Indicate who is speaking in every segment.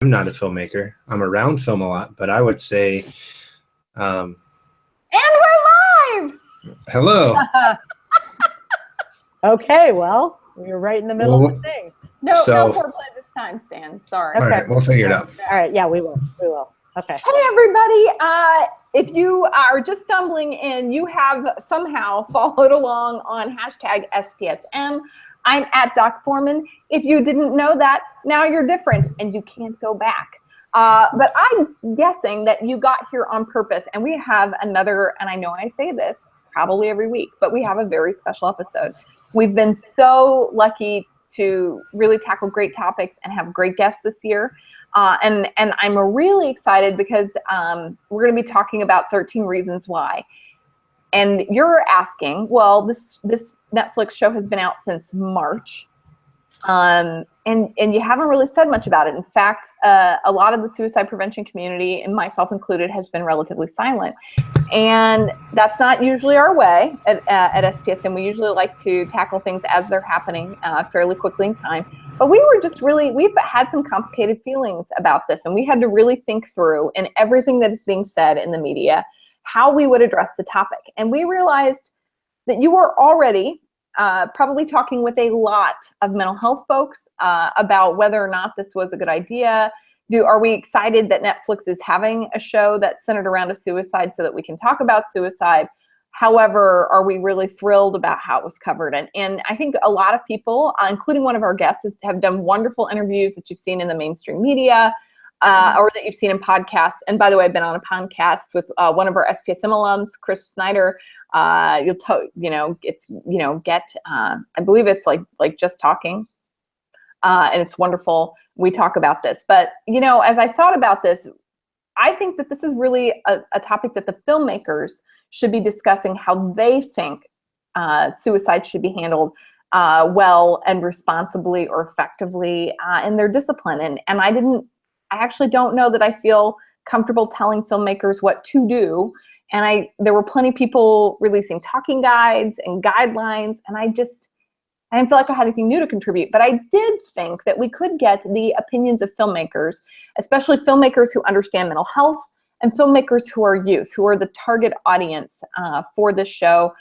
Speaker 1: I'm not a filmmaker. I'm around film a lot, but I would say,
Speaker 2: and we're live.
Speaker 1: Hello.
Speaker 3: Okay, well, you're right in the middle of the thing.
Speaker 2: No foreplay this time, Stan. Sorry.
Speaker 1: All right, we'll figure it out.
Speaker 3: All right, yeah, we will. Okay.
Speaker 2: Hey, everybody. If you are just stumbling in, you have somehow followed along on hashtag SPSM. I'm at Doc Foreman. If you didn't know that, now you're different and you can't go back. But I'm guessing that you got here on purpose, and we have another, and I know I say this probably every week, but we have a very special episode. We've been so lucky to really tackle great topics and have great guests this year. And I'm really excited because we're going to be talking about 13 Reasons Why. And you're asking, well, this Netflix show has been out since March, and you haven't really said much about it. In fact, a lot of the suicide prevention community, and myself included, has been relatively silent. And that's not usually our way at SPSM. We usually like to tackle things as they're happening fairly quickly in time. But we've had some complicated feelings about this, and we had to really think through, in everything that is being said in the media, how we would address the topic. And we realized that you were already probably talking with a lot of mental health folks about whether or not this was a good idea. Are we excited that Netflix is having a show that's centered around a suicide so that we can talk about suicide? However, are we really thrilled about how it was covered? And I think a lot of people, including one of our guests, have done wonderful interviews that you've seen in the mainstream media, or that you've seen in podcasts. And by the way, I've been on a podcast with one of our SPSM alums, Chris Snyder. I believe it's like Just Talking, and it's wonderful. We talk about this, but as I thought about this, I think that this is really a topic that the filmmakers should be discussing, how they think suicide should be handled well and responsibly or effectively in their discipline. And I actually don't know that I feel comfortable telling filmmakers what to do. And there were plenty of people releasing talking guides and guidelines, and I didn't feel like I had anything new to contribute. But I did think that we could get the opinions of filmmakers, especially filmmakers who understand mental health and filmmakers who are youth, who are the target audience for this show,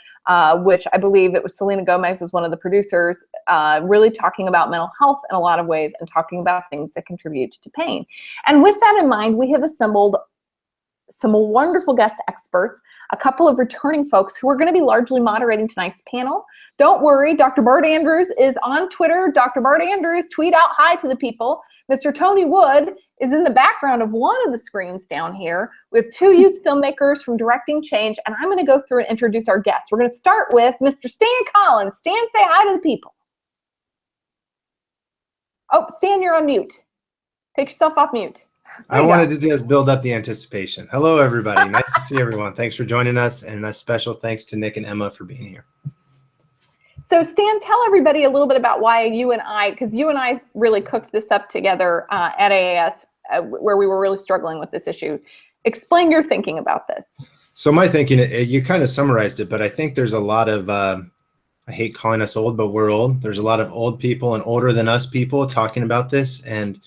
Speaker 2: which I believe it was Selena Gomez as one of the producers, really talking about mental health in a lot of ways and talking about things that contribute to pain. And with that in mind, we have assembled some wonderful guest experts, a couple of returning folks who are going to be largely moderating tonight's panel. Don't worry, Dr. Bart Andrews is on Twitter. Dr. Bart Andrews, tweet out hi to the people. Mr. Tony Wood is in the background of one of the screens down here. We have two youth filmmakers from Directing Change, and I'm going to go through and introduce our guests. We're going to start with Mr. Stan Collins. Stan, say hi to the people. Oh, Stan, you're on mute. Take yourself off mute.
Speaker 1: I wanted to just build up the anticipation. Hello, everybody. Nice to see everyone. Thanks for joining us, and a special thanks to Nick and Emma for being here.
Speaker 2: So Stan, tell everybody a little bit about why because you and I really cooked this up together at AAS, where we were really struggling with this issue. Explain your thinking about this.
Speaker 1: So my thinking, you kind of summarized it, but I think there's a lot of, I hate calling us old, but we're old. There's a lot of old people and older than us people talking about this, and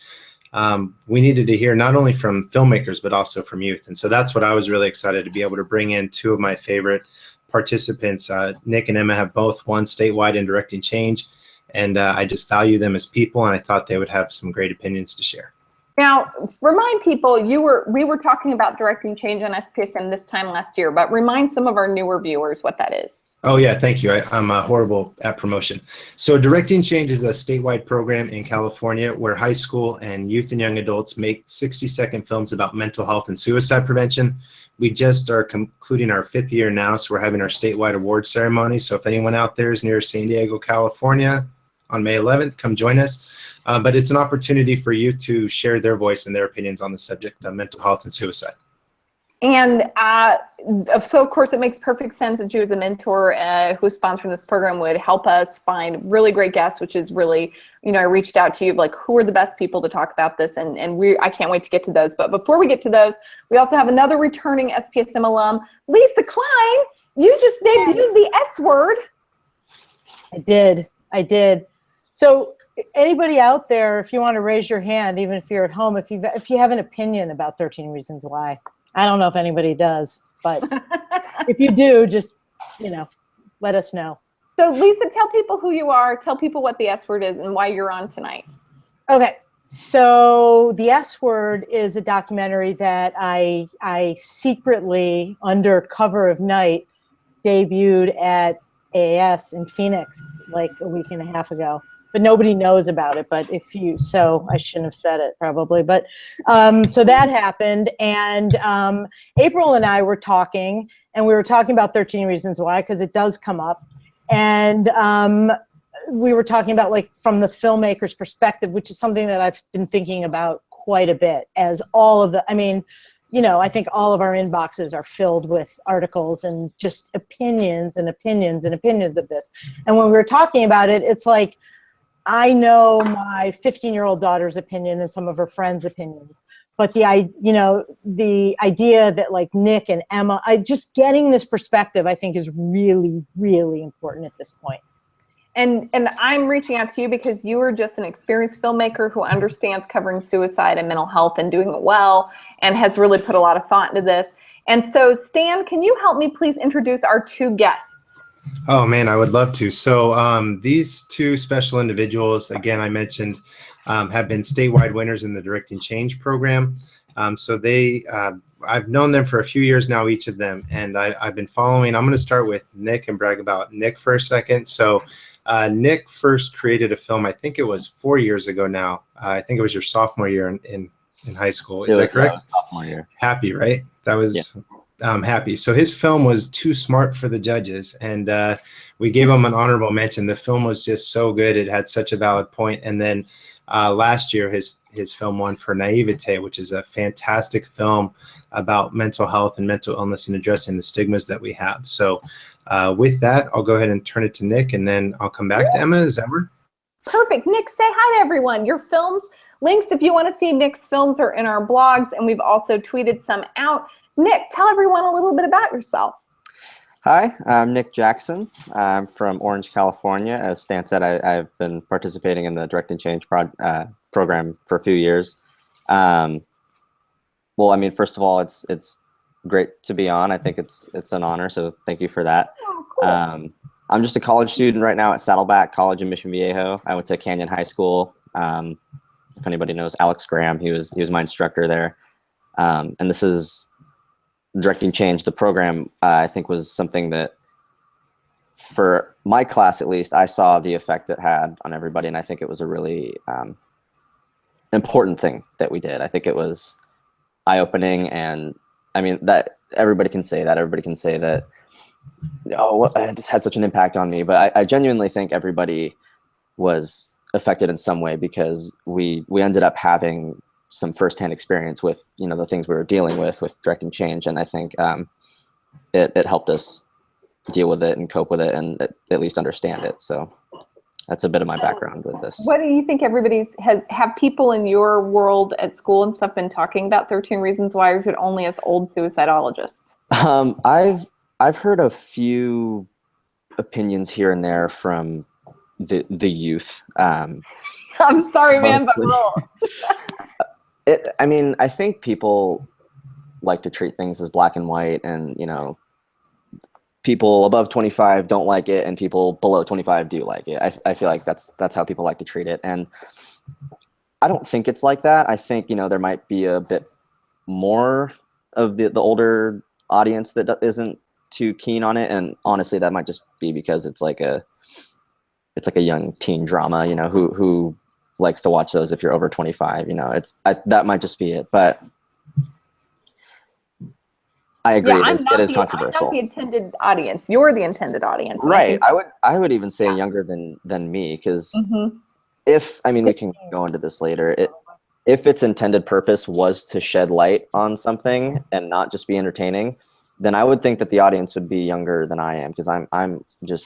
Speaker 1: we needed to hear not only from filmmakers, but also from youth. And so that's what I was really excited to be able to bring in two of my favorite participants. Nick and Emma have both won statewide in Directing Change, and I just value them as people, and I thought they would have some great opinions to share.
Speaker 2: Now, remind people, we were talking about Directing Change on SPSM this time last year, but remind some of our newer viewers what that is.
Speaker 1: Oh yeah, thank you. I'm horrible at promotion. So Directing Change is a statewide program in California where high school and youth and young adults make 60-second films about mental health and suicide prevention. We just are concluding our 5th year now, so we're having our statewide award ceremony. So if anyone out there is near San Diego, California on May 11th, come join us. But it's an opportunity for youth to share their voice and their opinions on the subject of mental health and suicide.
Speaker 2: And so, of course, it makes perfect sense that you as a mentor who's sponsoring this program would help us find really great guests, which is really, I reached out to you, like, who are the best people to talk about this? And I can't wait to get to those. But before we get to those, we also have another returning SPSM alum, Lisa Klein. You just debuted the S word.
Speaker 3: I did. So anybody out there, if you want to raise your hand, even if you're at home, if you have an opinion about 13 Reasons Why. I don't know if anybody does, but if you do, just, let us know.
Speaker 2: So Lisa, tell people who you are, tell people what the S Word is and why you're on tonight.
Speaker 3: Okay. So the S Word is a documentary that I secretly, under cover of night, debuted at AAS in Phoenix like a week and a half ago. But nobody knows about it. But so I shouldn't have said it probably. But so that happened. And April and I were talking, and we were talking about 13 Reasons Why, because it does come up. And we were talking about, like, from the filmmaker's perspective, which is something that I've been thinking about quite a bit, as all of the, I think all of our inboxes are filled with articles and just opinions and opinions and opinions of this. And when we were talking about it, it's like, I know my 15-year-old daughter's opinion and some of her friends' opinions, but the idea that, like, Nick and Emma, just getting this perspective, I think, is really, really important at this point.
Speaker 2: And I'm reaching out to you because you are just an experienced filmmaker who understands covering suicide and mental health and doing it well, and has really put a lot of thought into this. And so, Stan, can you help me please introduce our two guests?
Speaker 1: Oh man, I would love to. So these two special individuals, again, I mentioned, have been statewide winners in the Directing Change program. So I've known them for a few years now, each of them, and I've been following. I'm going to start with Nick and brag about Nick for a second. So Nick first created a film, I think it was 4 years ago now. I think it was your sophomore year in high school. Is that correct?
Speaker 4: Yeah, sophomore year.
Speaker 1: Happy, right? That was... Yeah. Happy. So his film was too smart for the judges, and we gave him an honorable mention. The film was just so good. It had such a valid point. And then last year, his film won for Naivete, which is a fantastic film about mental health and mental illness and addressing the stigmas that we have. So with that, I'll go ahead and turn it to Nick, and then I'll come back to Emma. Is that work?
Speaker 2: Perfect. Nick, say hi to everyone. Your films, links, if you want to see Nick's films, are in our blogs, and we've also tweeted some out. Nick, tell everyone a little bit about yourself.
Speaker 4: Hi, I'm Nick Jackson. I'm from Orange, California. As Stan said, I've been participating in the Directing Change program for a few years. Well, first of all, it's great to be on. I think it's an honor, so thank you for that.
Speaker 2: Oh, cool.
Speaker 4: I'm just a college student right now at Saddleback College in Mission Viejo. I went to Canyon High School. If anybody knows Alex Graham, he was my instructor there. And this is Directing Change, the program, I think, was something that, for my class at least, I saw the effect it had on everybody, and I think it was a really important thing that we did. I think it was eye-opening, and that everybody can say that. Everybody can say that, this had such an impact on me, but I genuinely think everybody was affected in some way, because we ended up having some firsthand experience with, the things we were dealing with Directing Change. And I think it helped us deal with it and cope with it, and at least understand it. So that's a bit of my background with this.
Speaker 2: What do you think have people in your world at school and stuff been talking about 13 Reasons Why, or is it only us old suicidologists?
Speaker 4: I've heard a few opinions here and there from the youth.
Speaker 2: I'm sorry, man, but
Speaker 4: I think people like to treat things as black and white, and, people above 25 don't like it, and people below 25 do like it. I feel like that's how people like to treat it. And I don't think it's like that. I think, there might be a bit more of the older audience that isn't too keen on it. And honestly, that might just be because it's like a young teen drama, who likes to watch those if you're over 25, that might just be it. But I agree, it is controversial.
Speaker 2: I'm not the intended audience. You're the intended audience.
Speaker 4: Right. I would even say younger than me, because we can go into this later. If its intended purpose was to shed light on something and not just be entertaining, then I would think that the audience would be younger than I am, because I'm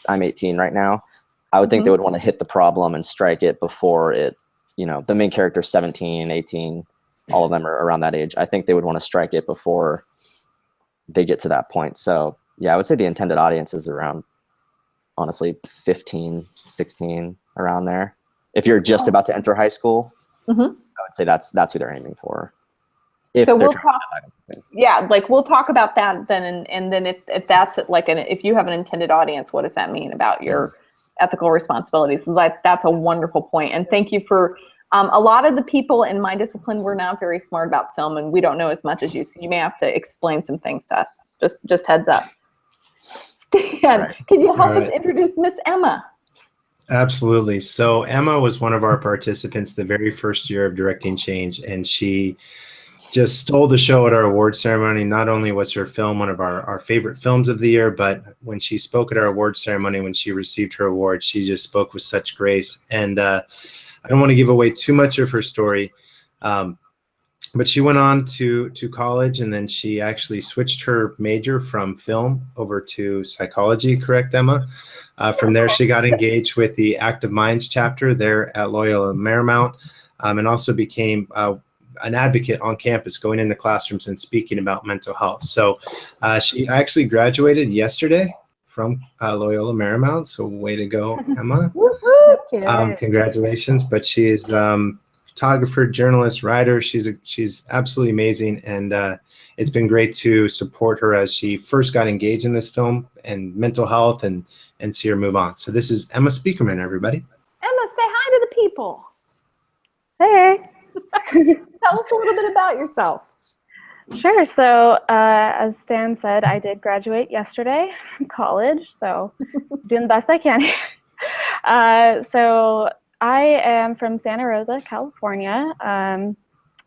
Speaker 4: 18 right now. I would think they would want to hit the problem and strike it before it, the main character's 17, 18, all of them are around that age. I think they would want to strike it before they get to that point. So yeah, I would say the intended audience is around, honestly, 15, 16, around there. If you're just about to enter high school,
Speaker 2: Mhm.
Speaker 4: I would say that's who they're aiming for. If
Speaker 2: So
Speaker 4: they're
Speaker 2: we'll
Speaker 4: trying to
Speaker 2: talk.
Speaker 4: shed light on something.
Speaker 2: Yeah, like we'll talk about that then, and then if that's like if you have an intended audience, what does that mean about your ethical responsibilities? That's a wonderful point, and thank you for. A lot of the people in my discipline, we're not very smart about film, and we don't know as much as you, so you may have to explain some things to us. Just heads up. Stan,
Speaker 4: Right.
Speaker 2: can you help
Speaker 1: All
Speaker 2: us
Speaker 1: right.
Speaker 2: introduce Miss Emma?
Speaker 1: Absolutely. So Emma was one of our participants the very first year of Directing Change, and she just stole the show at our award ceremony. Not only was her film one of our favorite films of the year, but when she spoke at our award ceremony, when she received her award, she just spoke with such grace. And I don't want to give away too much of her story, but she went on to college, and then she actually switched her major from film over to psychology, correct, Emma? From there, she got engaged with the Active Minds chapter there at Loyola Marymount, and also became an advocate on campus, going into classrooms and speaking about mental health. So she actually graduated yesterday from Loyola Marymount. So way to go, Emma. Congratulations. But she is photographer, journalist, writer. She's absolutely amazing. And it's been great to support her as she first got engaged in this film and mental health and see her move on. So this is Emma Spiekermann, everybody.
Speaker 2: Emma, say hi to the people.
Speaker 5: Hey.
Speaker 2: Tell us a little bit about yourself.
Speaker 5: Sure. So as Stan said, I did graduate yesterday from college, so doing the best I can here. So I am from Santa Rosa, California. I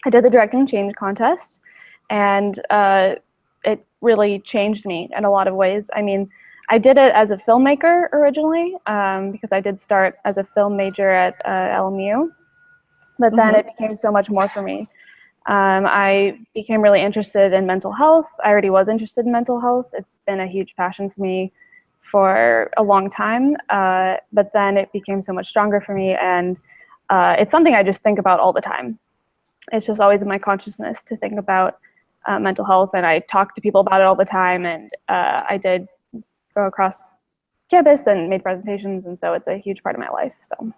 Speaker 5: did the Directing Change contest, and it really changed me in a lot of ways. I mean, I did it as a filmmaker originally, because I did start as a film major at LMU. But then it became so much more for me. I became really interested in mental health. I already was interested in mental health. It's been a huge passion for me for a long time. But then it became so much stronger for me. And it's something I just think about all the time. It's just always in my consciousness to think about mental health. And I talk to people about it all the time. And I did go across campus and made presentations. And so it's a huge part of my life. So.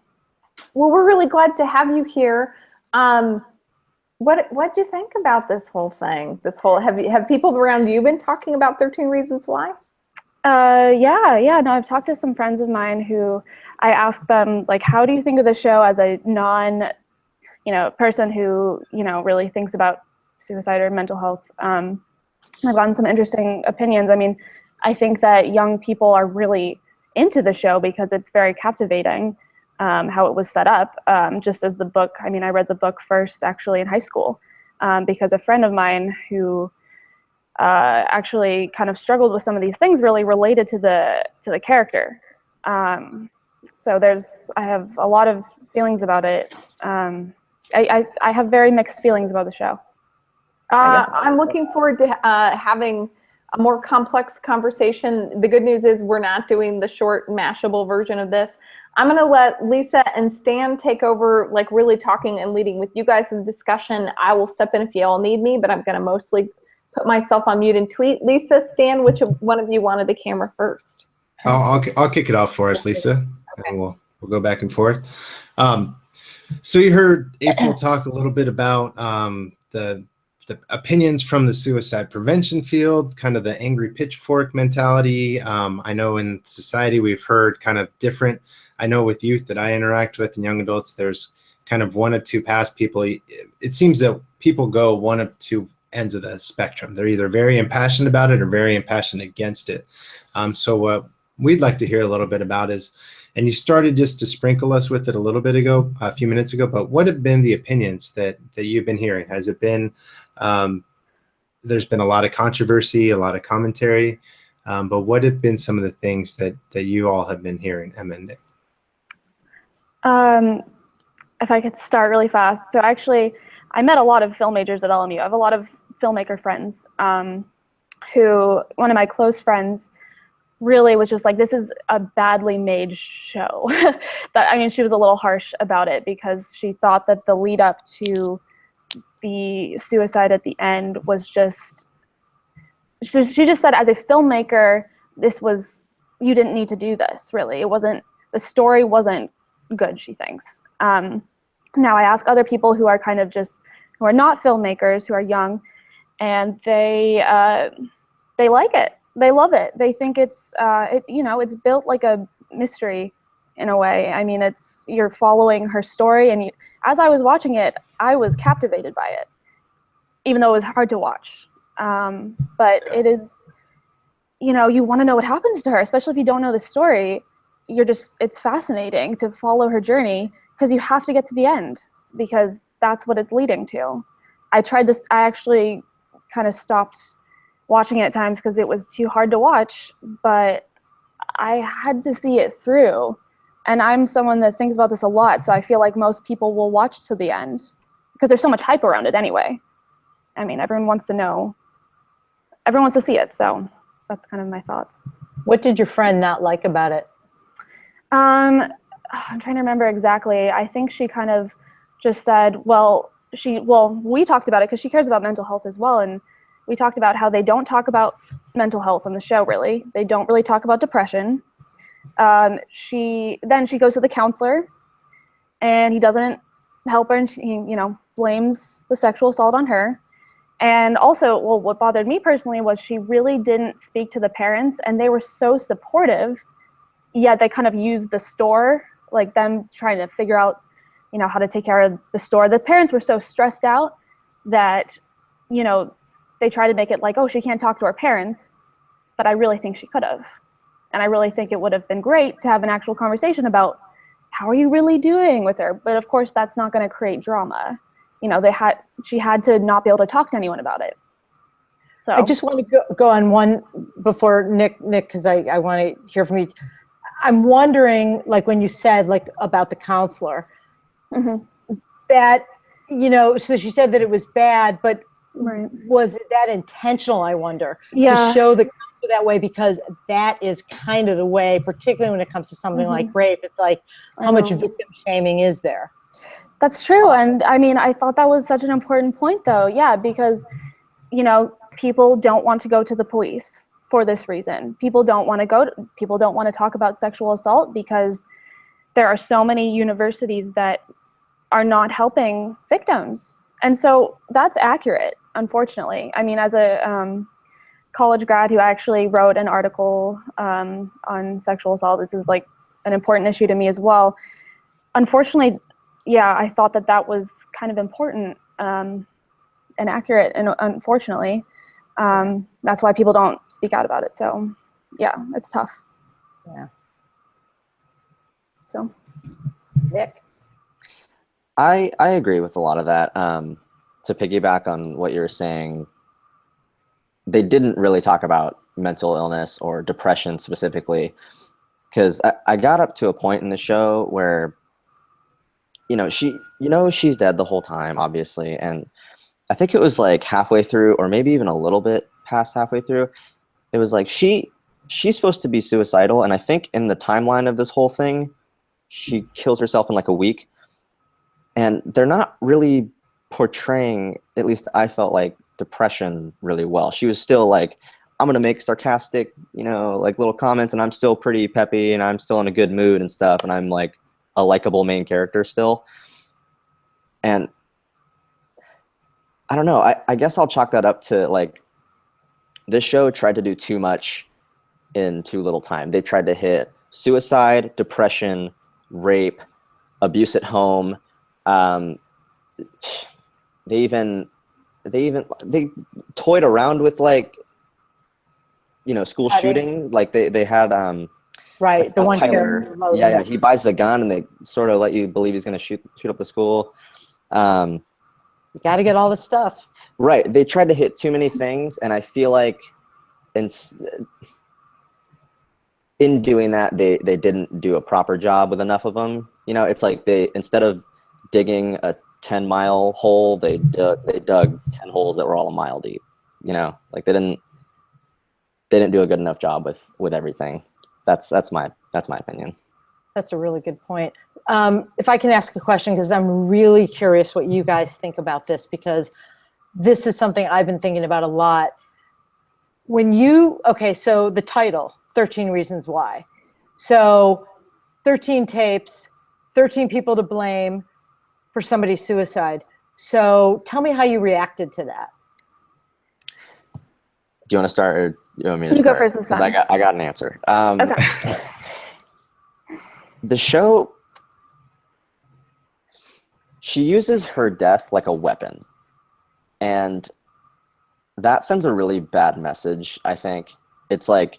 Speaker 2: Well, we're really glad to have you here. What'd you think about this whole thing? Have people around you been talking about 13 Reasons Why?
Speaker 5: Yeah. No, I've talked to some friends of mine who I asked them, like, how do you think of the show as a person who, really thinks about suicide or mental health? I've gotten some interesting opinions. I mean, I think that young people are really into the show because it's very captivating. How it was set up, just as the book. I mean, I read the book first actually in high school because a friend of mine who actually kind of struggled with some of these things really related to the character. So I have a lot of feelings about it. I have very mixed feelings about the show.
Speaker 2: I'm looking forward to having a more complex conversation. The good news is we're not doing the short, mashable version of this. I'm going to let Lisa and Stan take over, like really talking and leading with you guys in discussion. I will step in if you all need me, but I'm going to mostly put myself on mute and tweet. Lisa, Stan, which one of you wanted the camera first?
Speaker 1: I'll kick it off for us, Lisa, and we'll go back and forth. So you heard April talk a little bit about the opinions from the suicide prevention field, kind of the angry pitchfork mentality. I know in society we've heard kind of different. I know with youth that I interact with and young adults, there's kind of one of two paths. People, it seems that people go one of two ends of the spectrum. They're either very impassioned about it or very impassioned against it. So what we'd like to hear a little bit about is, and you started just to sprinkle us with it a few minutes ago, but what have been the opinions that you've been hearing? Has it been, there's been a lot of controversy, a lot of commentary, but what have been some of the things that you all have been hearing, Emma and Nick?
Speaker 5: If I could start really fast. So actually, I met a lot of film majors at LMU. I have a lot of filmmaker friends who, one of my close friends really was just like, this is a badly made show. She was a little harsh about it because she thought that the lead up to the suicide at the end was just, she just said, as a filmmaker, you didn't need to do this, really. It wasn't, the story wasn't good, she thinks. Now I ask other people who are kind of just, who are not filmmakers, who are young, and they like it. They love it. They think it's, it's built like a mystery in a way. I mean, you're following her story, and as I was watching it, I was captivated by it, even though it was hard to watch. But it is, you want to know what happens to her, especially if you don't know the story. It's fascinating to follow her journey, because you have to get to the end, because that's what it's leading to. I actually kind of stopped watching it at times because it was too hard to watch, but I had to see it through. And I'm someone that thinks about this a lot, so I feel like most people will watch to the end because there's so much hype around it anyway. I mean, everyone wants to know. Everyone wants to see it, so that's kind of my thoughts.
Speaker 3: What did your friend not like about it?
Speaker 5: I'm trying to remember exactly. I think she kind of just said, we talked about it because she cares about mental health as well, and we talked about how they don't talk about mental health on the show, really. They don't really talk about depression. Then she goes to the counselor, and he doesn't help her, and he blames the sexual assault on her. And also, what bothered me personally was she really didn't speak to the parents, and they were so supportive, yet they kind of used the store, like them trying to figure out, how to take care of the store. The parents were so stressed out that, they try to make it like, oh, she can't talk to her parents, but I really think she could have. And I really think it would have been great to have an actual conversation about how are you really doing with her? But of course, that's not going to create drama. She had to not be able to talk to anyone about it. So
Speaker 3: I just want to go on one before Nick, because I want to hear from you. I'm wondering, like when you said like about the counselor, that, so she said that it was bad, but
Speaker 5: right.
Speaker 3: Was it that intentional, I wonder,
Speaker 5: Yeah.
Speaker 3: to show the counselor that way? Because that is kind of the way, particularly when it comes to something like rape, it's like, how much victim shaming is there?
Speaker 5: That's true. And I mean, I thought that was such an important point though. Yeah, because, people don't want to go to the police for this reason. People don't want to talk about sexual assault because there are so many universities that are not helping victims. And so that's accurate, unfortunately. I mean, as a college grad who actually wrote an article on sexual assault, this is like an important issue to me as well. Unfortunately, yeah, I thought that was kind of important and accurate, and unfortunately, that's why people don't speak out about it. So yeah, it's tough.
Speaker 3: Yeah.
Speaker 5: So
Speaker 3: Nick?
Speaker 4: I agree with a lot of that. To piggyback on what you were saying, they didn't really talk about mental illness or depression specifically, because I got up to a point in the show where, she's dead the whole time, obviously, and I think it was like halfway through, or maybe even a little bit past halfway through, it was like she's supposed to be suicidal, and I think in the timeline of this whole thing, she kills herself in like a week. And they're not really portraying, at least I felt like, depression really well. She was still like, I'm going to make sarcastic, like little comments, and I'm still pretty peppy, and I'm still in a good mood and stuff, and I'm like a likable main character still. And I don't know, I guess I'll chalk that up to like, this show tried to do too much in too little time. They tried to hit suicide, depression, rape, abuse at home. They toyed around with like, school shooting. Like they had
Speaker 3: Right, the one
Speaker 4: Tyler. Yeah, he buys the gun and they sort of let you believe he's going to shoot up the school.
Speaker 3: You got to get all the stuff.
Speaker 4: Right, they tried to hit too many things, and I feel like in doing that, they didn't do a proper job with enough of them. It's like they, instead of digging a 10-mile hole, they dug 10 holes that were all a mile deep. Like they didn't do a good enough job with everything. That's my opinion.
Speaker 3: That's a really good point. If I can ask a question, because I'm really curious what you guys think about this, because this is something I've been thinking about a lot. So the title, 13 Reasons Why. So 13 tapes, 13 people to blame for somebody's suicide. So tell me how you reacted to that.
Speaker 4: Do you want to start, or you want me to
Speaker 5: You
Speaker 4: start?
Speaker 5: go first this
Speaker 4: 'Cause
Speaker 5: time.
Speaker 4: I got an answer.
Speaker 5: Okay.
Speaker 4: The show, she uses her death like a weapon, and that sends a really bad message, I think. It's like,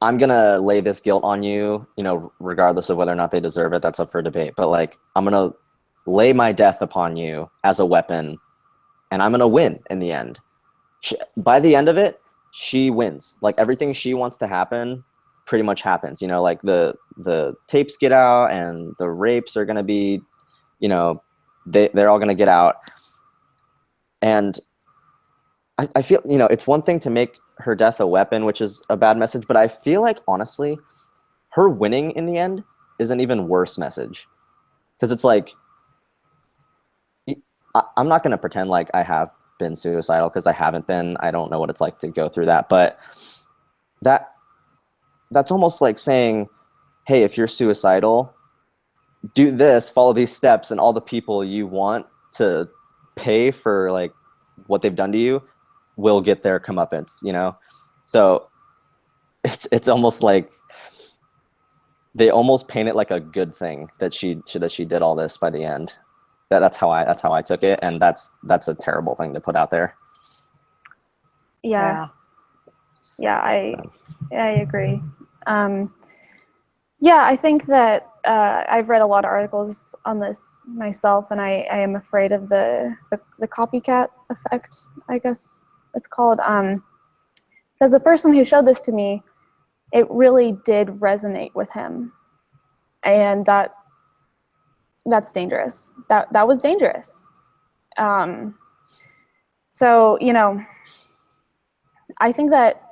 Speaker 4: I'm gonna lay this guilt on you, you know, regardless of whether or not they deserve it. That's up for debate. But like, I'm gonna lay my death upon you as a weapon, and I'm gonna win in the end. By the end of it, she wins. Like, everything she wants to happen pretty much happens. You know, like the tapes get out, and the rapes are gonna be, you know, they're all gonna get out. And I feel, you know, it's one thing to make her death a weapon, which is a bad message, but I feel like, honestly, her winning in the end is an even worse message. Because it's like, I'm not going to pretend like I have been suicidal, because I haven't been. I don't know what it's like to go through that. But that's almost like saying, hey, if you're suicidal, do this, follow these steps, and all the people you want to pay for like what they've done to you will get their comeuppance, you know? So it's almost like they almost paint it like a good thing that she did all this by the end. That's how I took it, and that's a terrible thing to put out there.
Speaker 5: Yeah. I agree. Yeah, I think that I've read a lot of articles on this myself, and I am afraid of the copycat effect, I guess it's called. Because the person who showed this to me, it really did resonate with him, and that's dangerous. That was dangerous. So, you know, I think that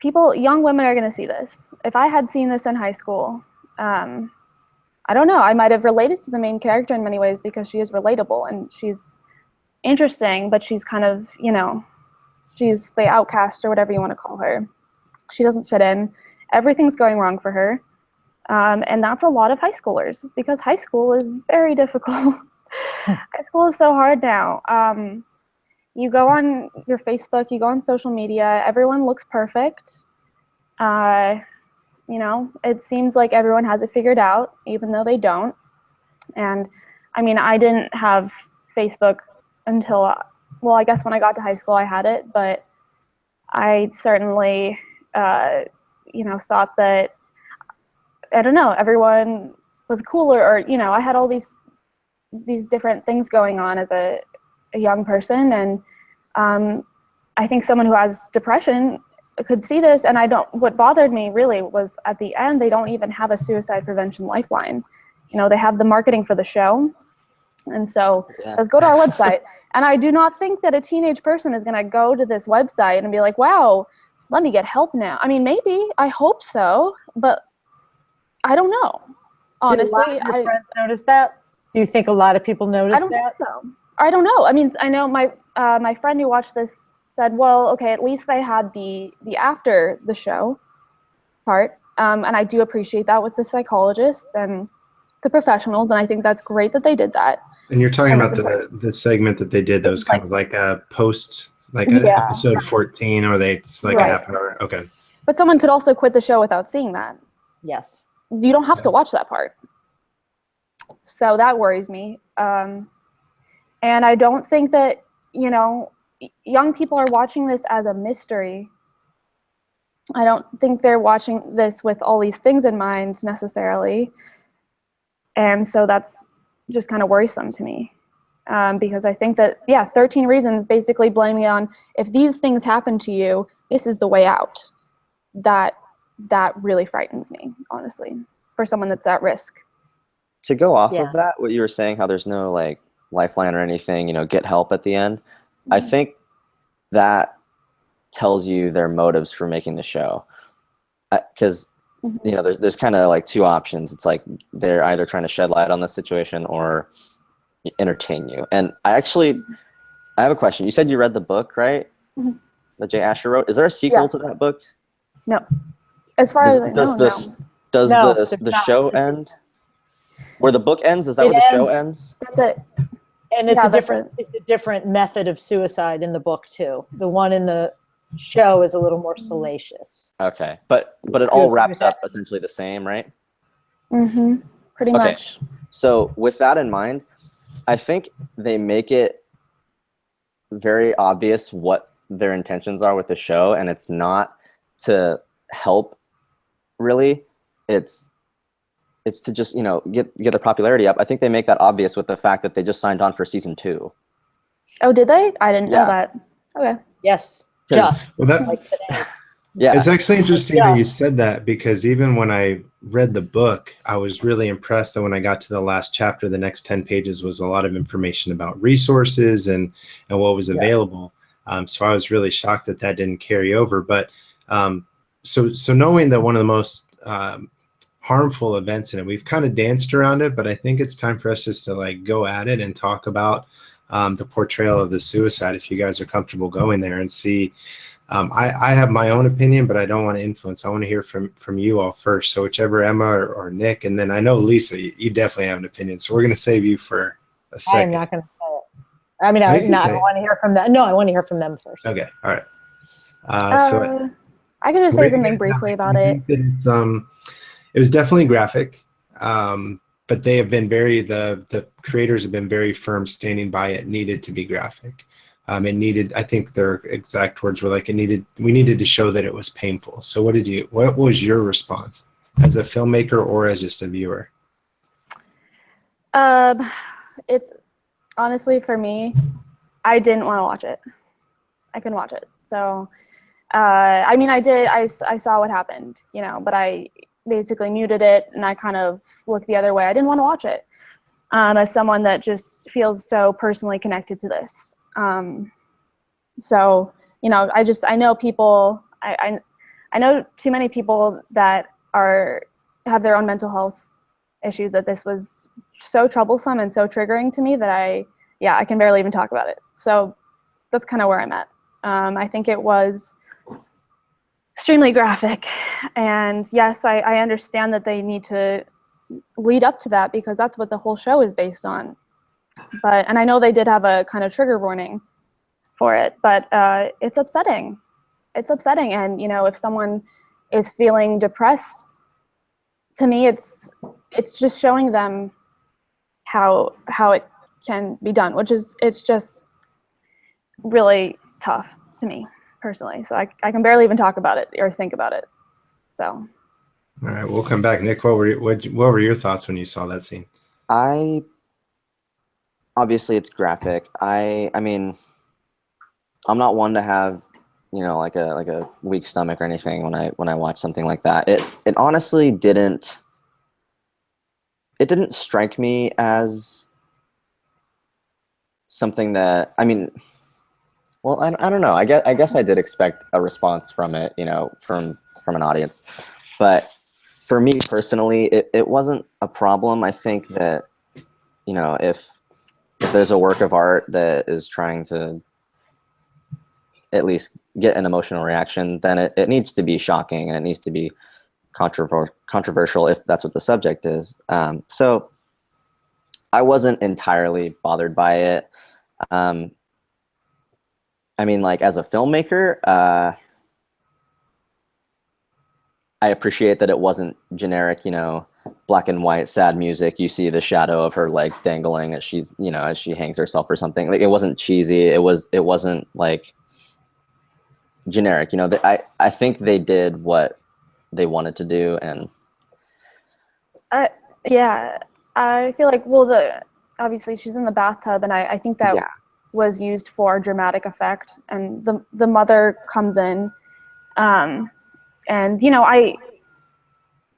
Speaker 5: young women are going to see this. If I had seen this in high school, I don't know, I might have related to the main character in many ways, because she is relatable and she's interesting, but she's kind of, you know, she's the outcast, or whatever you want to call her. She doesn't fit in. Everything's going wrong for her. And that's a lot of high schoolers, because high school is very difficult. High school is so hard now. You go on your Facebook, you go on social media, everyone looks perfect. You know, it seems like everyone has it figured out, even though they don't. And I mean, I didn't have Facebook until, well, I guess when I got to high school I had it, but I certainly, you know, thought that, I don't know, everyone was cooler, or, you know, I had all these different things going on as a young person. And I think someone who has depression could see this, and what bothered me really was at the end, they don't even have a suicide prevention lifeline. You know, they have the marketing for the show. And so it says, go to our website. And I do not think that a teenage person is going to go to this website and be like, wow, let me get help now. I mean, maybe, I hope so, but I don't know. Honestly,
Speaker 3: Did a lot of your friends notice that? Do you think a lot of people noticed
Speaker 5: I don't
Speaker 3: that?
Speaker 5: think so. I don't know. I mean, I know my friend who watched this said, well, okay, at least they had the after the show part. And I do appreciate that with the psychologists and the professionals, and I think that's great that they did that.
Speaker 1: And you're talking about the segment that they did that was kind of like a post, like episode 14, or it's like a half an hour. Okay.
Speaker 5: But someone could also quit the show without seeing that.
Speaker 3: Yes.
Speaker 5: You don't have to watch that part. So that worries me. And I don't think that, you know, young people are watching this as a mystery. I don't think they're watching this with all these things in mind necessarily. And so that's just kind of worrisome to me. Because I think that, 13 reasons basically blaming on, if these things happen to you, this is the way out. That really frightens me, honestly, for someone that's at risk.
Speaker 4: To go off of that, what you were saying, how there's no like lifeline or anything, you know, get help at the end. Mm-hmm. I think that tells you their motives for making the show. Because you know, there's kind of like two options. It's like they're either trying to shed light on the situation or entertain you. And I have a question. You said you read the book, right? Mm-hmm. That Jay Asher wrote. Is there a sequel to that book?
Speaker 5: No. As far as I know,
Speaker 4: does the show end? Where the book ends, is that
Speaker 3: It
Speaker 4: where the show
Speaker 3: ends.
Speaker 4: ends?
Speaker 5: That's it.
Speaker 3: And it's
Speaker 5: Yeah,
Speaker 3: a
Speaker 5: that's
Speaker 3: different method of suicide in the book too. The one in the show is a little more salacious.
Speaker 4: Okay, but it all wraps up essentially the same, right?
Speaker 5: Mm-hmm. Pretty
Speaker 4: Okay.
Speaker 5: much.
Speaker 4: So with that in mind, I think they make it very obvious what their intentions are with the show, and it's not to help, really. It's to just, you know, get their popularity up. I think they make that obvious with the fact that they just signed on for season 2.
Speaker 5: Oh, did they? I didn't know that. Okay.
Speaker 3: Yes,
Speaker 4: 'Cause-
Speaker 3: just
Speaker 1: Well,
Speaker 3: like today.
Speaker 4: Yeah.
Speaker 1: it's actually interesting that you
Speaker 3: Yes.
Speaker 1: said that, because even when I read the book, I was really impressed that when I got to the last chapter, the next 10 pages was a lot of information about resources and what was available. So I was really shocked that that didn't carry over. But so knowing that one of the most harmful events in it, we've kind of danced around it, but I think it's time for us just to like go at it and talk about the portrayal of the suicide. If you guys are comfortable going there and see. I have my own opinion, but I don't want to influence. I want to hear from you all first. So whichever Emma or Nick, and then I know Lisa, you definitely have an opinion. So we're going to save you for a second.
Speaker 3: I'm not going to say it. I mean,
Speaker 1: No,
Speaker 3: I
Speaker 1: you can say it.
Speaker 3: want to hear from them. No, I want to hear from them first.
Speaker 1: Okay, all right.
Speaker 5: I can just say something briefly about it.
Speaker 1: It was definitely graphic, but they have been the creators have been very firm, standing by it needed to be graphic. It needed, I think their exact words were like, we needed to show that it was painful. So what was your response as a filmmaker or as just a viewer?
Speaker 5: It's honestly, for me, I didn't want to watch it. I couldn't watch it. So, I mean, I saw what happened, you know, but I basically muted it and I kind of looked the other way. I didn't want to watch it. As someone that just feels so personally connected to this. So, you know, I know people, I know too many people that have their own mental health issues, that this was so troublesome and so triggering to me that I can barely even talk about it. So that's kind of where I'm at. I think it was extremely graphic, and yes, I understand that they need to lead up to that because that's what the whole show is based on. And I know they did have a kind of trigger warning for it, but it's upsetting. It's upsetting, and you know, if someone is feeling depressed, to me, it's just showing them how it can be done, it's just really tough to me personally. So I can barely even talk about it or think about it. So.
Speaker 1: All right, we'll come back. Nick, what were your thoughts when you saw that scene?
Speaker 4: Obviously it's graphic. I mean, I'm not one to have, you know, like a weak stomach or anything when I watch something like that. It honestly didn't strike me as something that, I mean, well, I don't know. I guess I did expect a response from it, you know, from an audience. But for me personally, it wasn't a problem. I think that, you know, if there's a work of art that is trying to at least get an emotional reaction, then it needs to be shocking and it needs to be controversial if that's what the subject is. So I wasn't entirely bothered by it. I mean, like, as a filmmaker, I appreciate that it wasn't generic, you know, black and white, sad music. You see the shadow of her legs dangling as she's, you know, as she hangs herself or something. Like, it wasn't cheesy. It wasn't like generic, you know. I think they did what they wanted to do, and
Speaker 5: yeah, I feel like, well, obviously she's in the bathtub, and I think that was used for dramatic effect, and the mother comes in, and you know,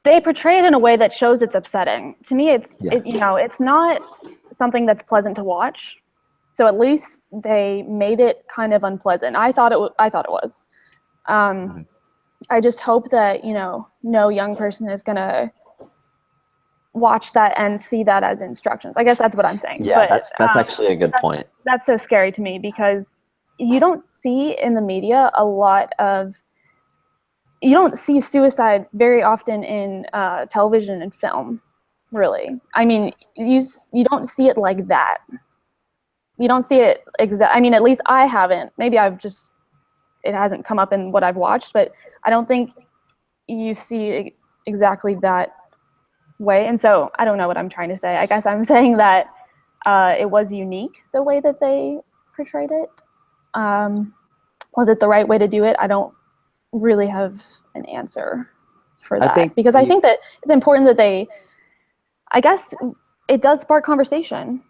Speaker 5: they portray it in a way that shows it's upsetting. To me, you know, it's not something that's pleasant to watch. So at least they made it kind of unpleasant. I thought it was. I just hope that, you know, no young person is gonna watch that and see that as instructions. I guess that's what I'm saying.
Speaker 4: Yeah,
Speaker 5: but,
Speaker 4: that's actually a good point.
Speaker 5: That's so scary to me because you don't see in the media you don't see suicide very often in television and film. really. I mean, you don't see it like that. You don't see it I mean, at least I haven't. Maybe it hasn't come up in what I've watched, but I don't think you see exactly that way. And so I don't know what I'm trying to say. I guess I'm saying that it was unique the way that they portrayed it. Was it the right way to do it? I don't really have an answer for that, because I think that it's important that I guess it does spark conversation.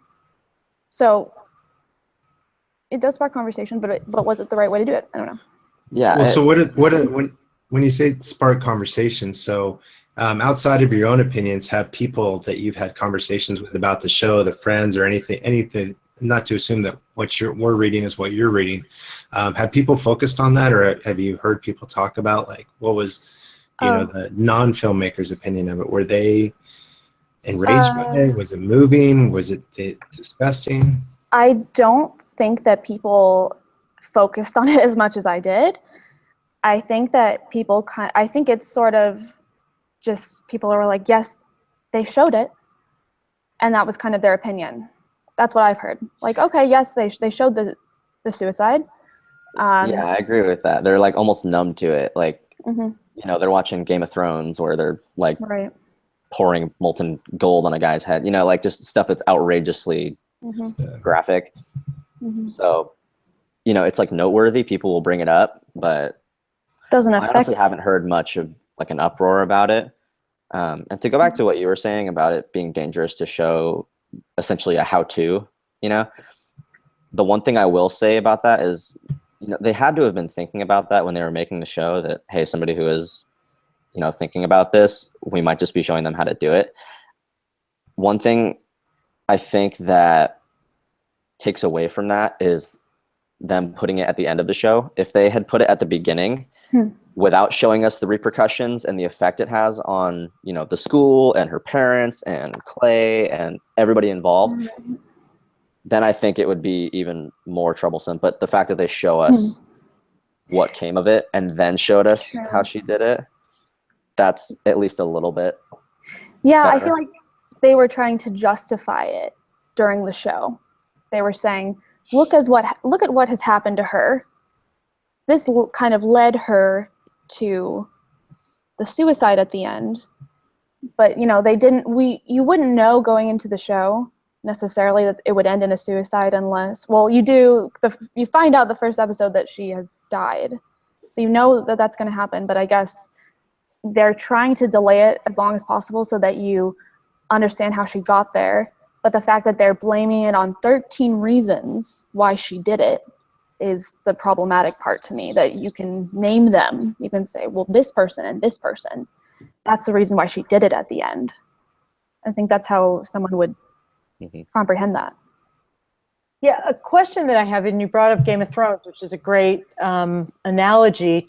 Speaker 5: So it does spark conversation, but was it the right way to do it? I don't know.
Speaker 4: Yeah.
Speaker 1: Well, so when you say spark conversation, so outside of your own opinions, have people that you've had conversations with about the show, the friends, or anything, not to assume that what we're reading is what you're reading, have people focused on that, or have you heard people talk about, like, what was, the non-filmmakers' opinion of it? Were they enraged by it? Was it moving? Was it disgusting?
Speaker 5: I don't think that people focused on it as much as I did. I think that I think it's sort of just people are like, yes, they showed it, and that was kind of their opinion. That's what I've heard. Like, okay, yes, they showed the suicide.
Speaker 4: Yeah, I agree with that. They're like almost numb to it. Like, they're watching Game of Thrones where they're like pouring molten gold on a guy's head. Like just stuff that's outrageously graphic. So, it's like noteworthy. People will bring it up, but
Speaker 5: doesn't
Speaker 4: I
Speaker 5: affect.
Speaker 4: honestly haven't heard much of like an uproar about it. And to go back to what you were saying about it being dangerous to show essentially a how-to, the one thing I will say about that is, they had to have been thinking about that when they were making the show, that, hey, somebody who is, thinking about this, we might just be showing them how to do it. One thing I think that takes away from that is them putting it at the end of the show. If they had put it at the beginning without showing us the repercussions and the effect it has on, the school and her parents and Clay and everybody involved, then I think it would be even more troublesome. But the fact that they show us what came of it and then showed us how she did it, that's at least a little bit better.
Speaker 5: I feel like they were trying to justify it during the show. They were saying, look at what has happened to her. This kind of led her to the suicide at the end. But, you wouldn't know going into the show necessarily that it would end in a suicide unless, well, you find out the first episode that she has died. So you know that that's going to happen, but I guess they're trying to delay it as long as possible so that you understand how she got there. But the fact that they're blaming it on 13 reasons why she did it is the problematic part to me, that you can name them. You can say, well, this person and this person, that's the reason why she did it at the end. I think that's how someone would comprehend that.
Speaker 3: Yeah, a question that I have, and you brought up Game of Thrones, which is a great analogy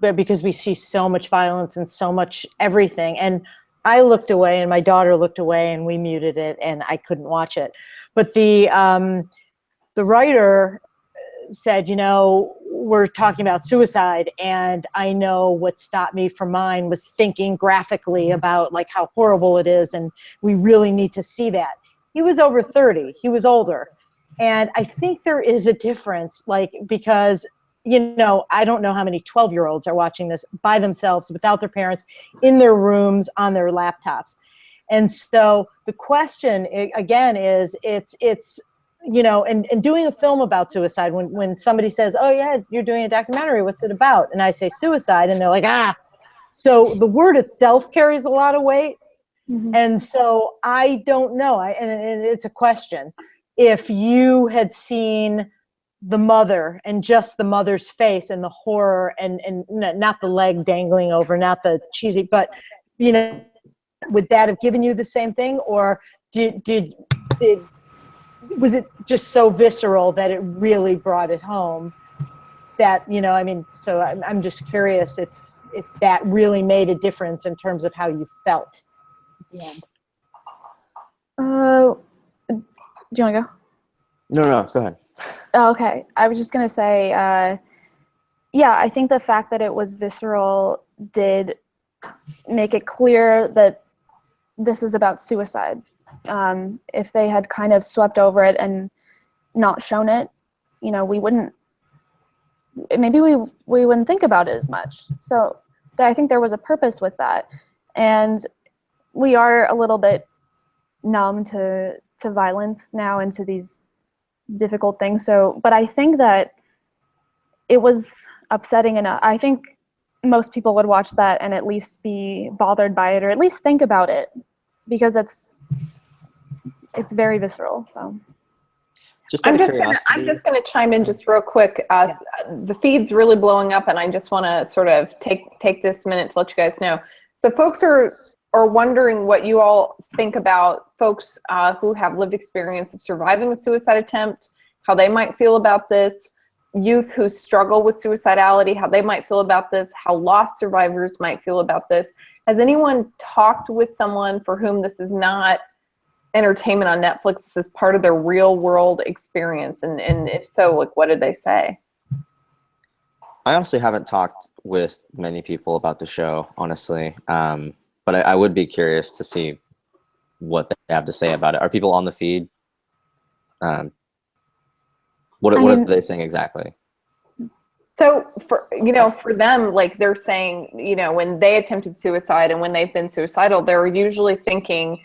Speaker 3: because we see so much violence and so much everything. And I looked away and my daughter looked away and we muted it and I couldn't watch it. But the writer said, we're talking about suicide, and I know what stopped me from mine was thinking graphically about like how horrible it is, and we really need to see that. He was over 30. He was older. And I think there is a difference, because, I don't know how many 12-year-olds are watching this by themselves, without their parents, in their rooms, on their laptops. And so the question, again, is it's and doing a film about suicide, when somebody says, oh, yeah, you're doing a documentary, what's it about? And I say suicide, and they're like, So the word itself carries a lot of weight. And so I don't know, and it's a question. If you had seen the mother and just the mother's face and the horror and not the leg dangling over, not the cheesy, but, would that have given you the same thing? Or was it just so visceral that it really brought it home that, so I'm just curious if that really made a difference in terms of how you felt at the end.
Speaker 5: Do you want to go?
Speaker 4: No, go ahead.
Speaker 5: Oh, okay. I was just going to say, I think the fact that it was visceral did make it clear that this is about suicide. If they had kind of swept over it and not shown it, you know, we wouldn't think about it as much. So I think there was a purpose with that. And we are a little bit numb to violence now and to these difficult things. So, but I think that it was upsetting enough. I think most people would watch that and at least be bothered by it, or at least think about it, because it's very visceral. So
Speaker 2: I'm just gonna chime in just real quick. The feed's really blowing up, and I just want to sort of take this minute to let you guys know. So folks are wondering what you all think about folks who have lived experience of surviving a suicide attempt, how they might feel about this, youth who struggle with suicidality, how they might feel about this, how lost survivors might feel about this. Has anyone talked with someone for whom this is not entertainment on Netflix, this is part of their real world experience? And if so, like, what did they say?
Speaker 4: I honestly haven't talked with many people about the show, honestly. But I would be curious to see what they have to say about it. Are people on the feed? What are they saying exactly?
Speaker 2: So for them, like, they're saying, you know, when they attempted suicide and when they've been suicidal, they're usually thinking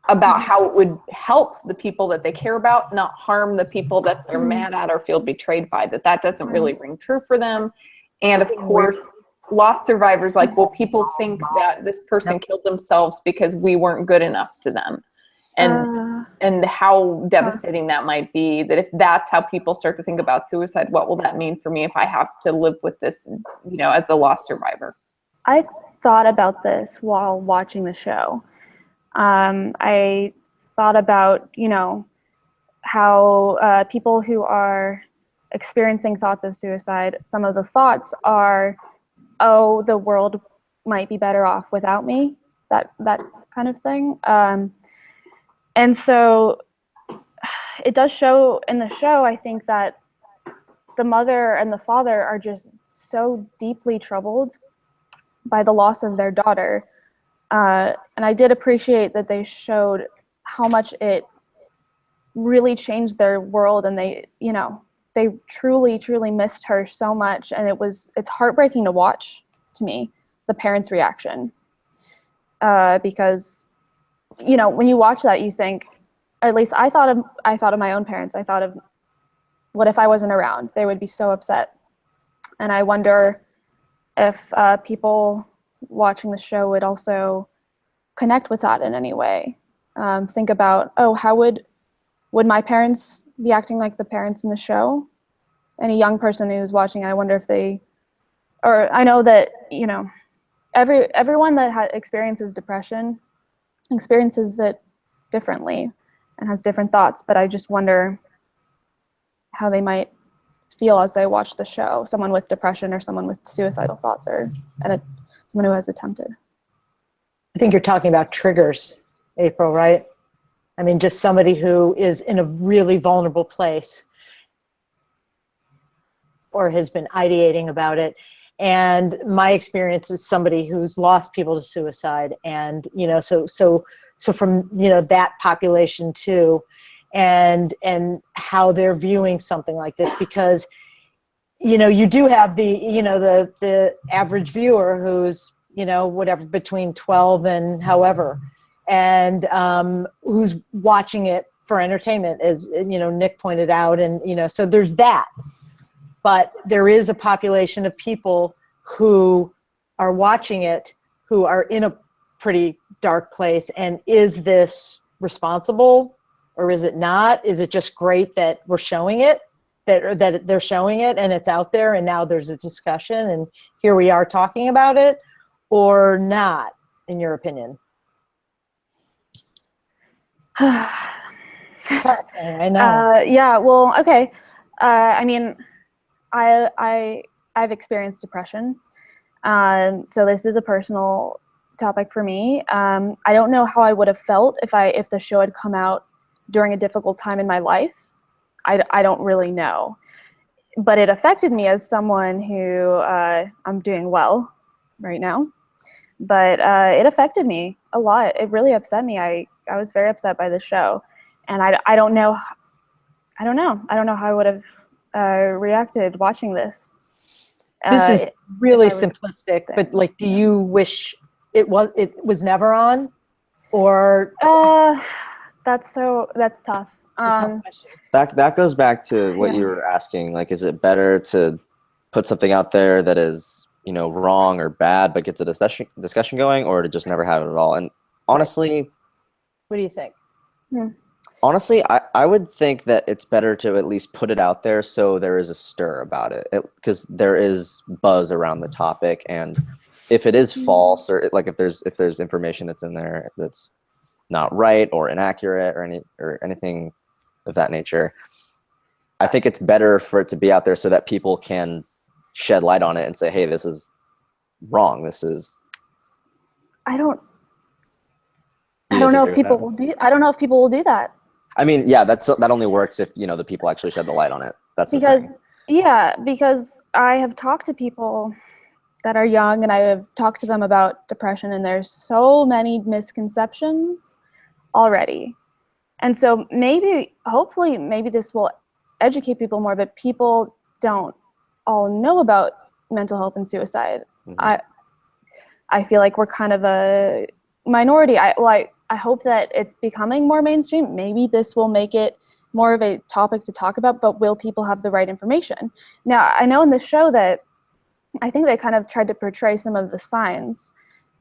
Speaker 2: about how it would help the people that they care about, not harm the people that they're mad at or feel betrayed by, that doesn't really ring true for them. And of course, lost survivors, like, well, people think that this person killed themselves because we weren't good enough to them. And how devastating that might be, that if that's how people start to think about suicide, what will that mean for me if I have to live with this, you know, as a lost survivor?
Speaker 5: I thought about this while watching the show. I thought about, you know, how people who are experiencing thoughts of suicide, some of the thoughts are, oh, the world might be better off without me, that kind of thing. And so it does show in the show, I think, that the mother and the father are just so deeply troubled by the loss of their daughter. And I did appreciate that they showed how much it really changed their world, and they truly, truly missed her so much. And it's heartbreaking to watch, to me, the parents' reaction. Because, you know, when you watch that, you think, at least I thought of my own parents. I thought of, what if I wasn't around? They would be so upset. And I wonder if people watching the show would also connect with that in any way. Think about, oh, how would my parents be acting like the parents in the show? Any young person who's watching, I wonder if I know that, you know, everyone that experiences depression experiences it differently and has different thoughts, but I just wonder how they might feel as they watch the show, someone with depression or someone with suicidal thoughts, or someone who has attempted.
Speaker 3: I think you're talking about triggers, April, right? I mean, just somebody who is in a really vulnerable place or has been ideating about it. And my experience is somebody who's lost people to suicide, and, you know, so from, you know, that population too, and how they're viewing something like this, because, you know, you do have the average viewer who's, you know, whatever, between 12 and however, and who's watching it for entertainment, as, you know, Nick pointed out, and, you know, so there's that. But there is a population of people who are watching it, who are in a pretty dark place. And is this responsible, or is it not? Is it just great that we're showing it, that they're showing it and it's out there and now there's a discussion and here we are talking about it, or not, in your opinion? I know.
Speaker 5: Yeah, well, okay. I mean, I've experienced depression, so this is a personal topic for me. I don't know how I would have felt if the show had come out during a difficult time in my life. I don't really know, but it affected me as someone who I'm doing well right now, but it affected me a lot. It really upset me. I was very upset by the show, and I don't know how I would have reacted watching this.
Speaker 3: This is really
Speaker 5: if I was
Speaker 3: simplistic,
Speaker 5: there.
Speaker 3: but like, do you wish it was never on, or
Speaker 5: that's tough.
Speaker 3: a tough question?
Speaker 4: That goes back to what
Speaker 5: Yeah.
Speaker 4: you were asking. Like, is it better to put something out there that is, you know, wrong or bad, but gets a discussion going, or to just never have it at all? And honestly,
Speaker 3: What do you think?
Speaker 4: honestly, I would think that it's better to at least put it out there so there is a stir about it, because there is buzz around the topic. And if it is false, or like if there's information that's in there that's not right or inaccurate or anything of that nature, I think it's better for it to be out there so that people can shed light on it and say, hey, this is wrong. This is.
Speaker 5: I don't
Speaker 4: You
Speaker 5: know
Speaker 4: disagree
Speaker 5: if
Speaker 4: with
Speaker 5: people
Speaker 4: that?
Speaker 5: will do. I don't know if people will do that.
Speaker 4: I mean, yeah, that only works if, you know, the people actually shed the light on it. That's the thing.
Speaker 5: Because I have talked to people that are young, and I have talked to them about depression, and there's so many misconceptions already. And so hopefully this will educate people more, but people don't all know about mental health and suicide.
Speaker 4: Mhm.
Speaker 5: I feel like we're kind of a minority. I hope that it's becoming more mainstream. Maybe this will make it more of a topic to talk about, but will people have the right information? Now, I know in the show that I think they kind of tried to portray some of the signs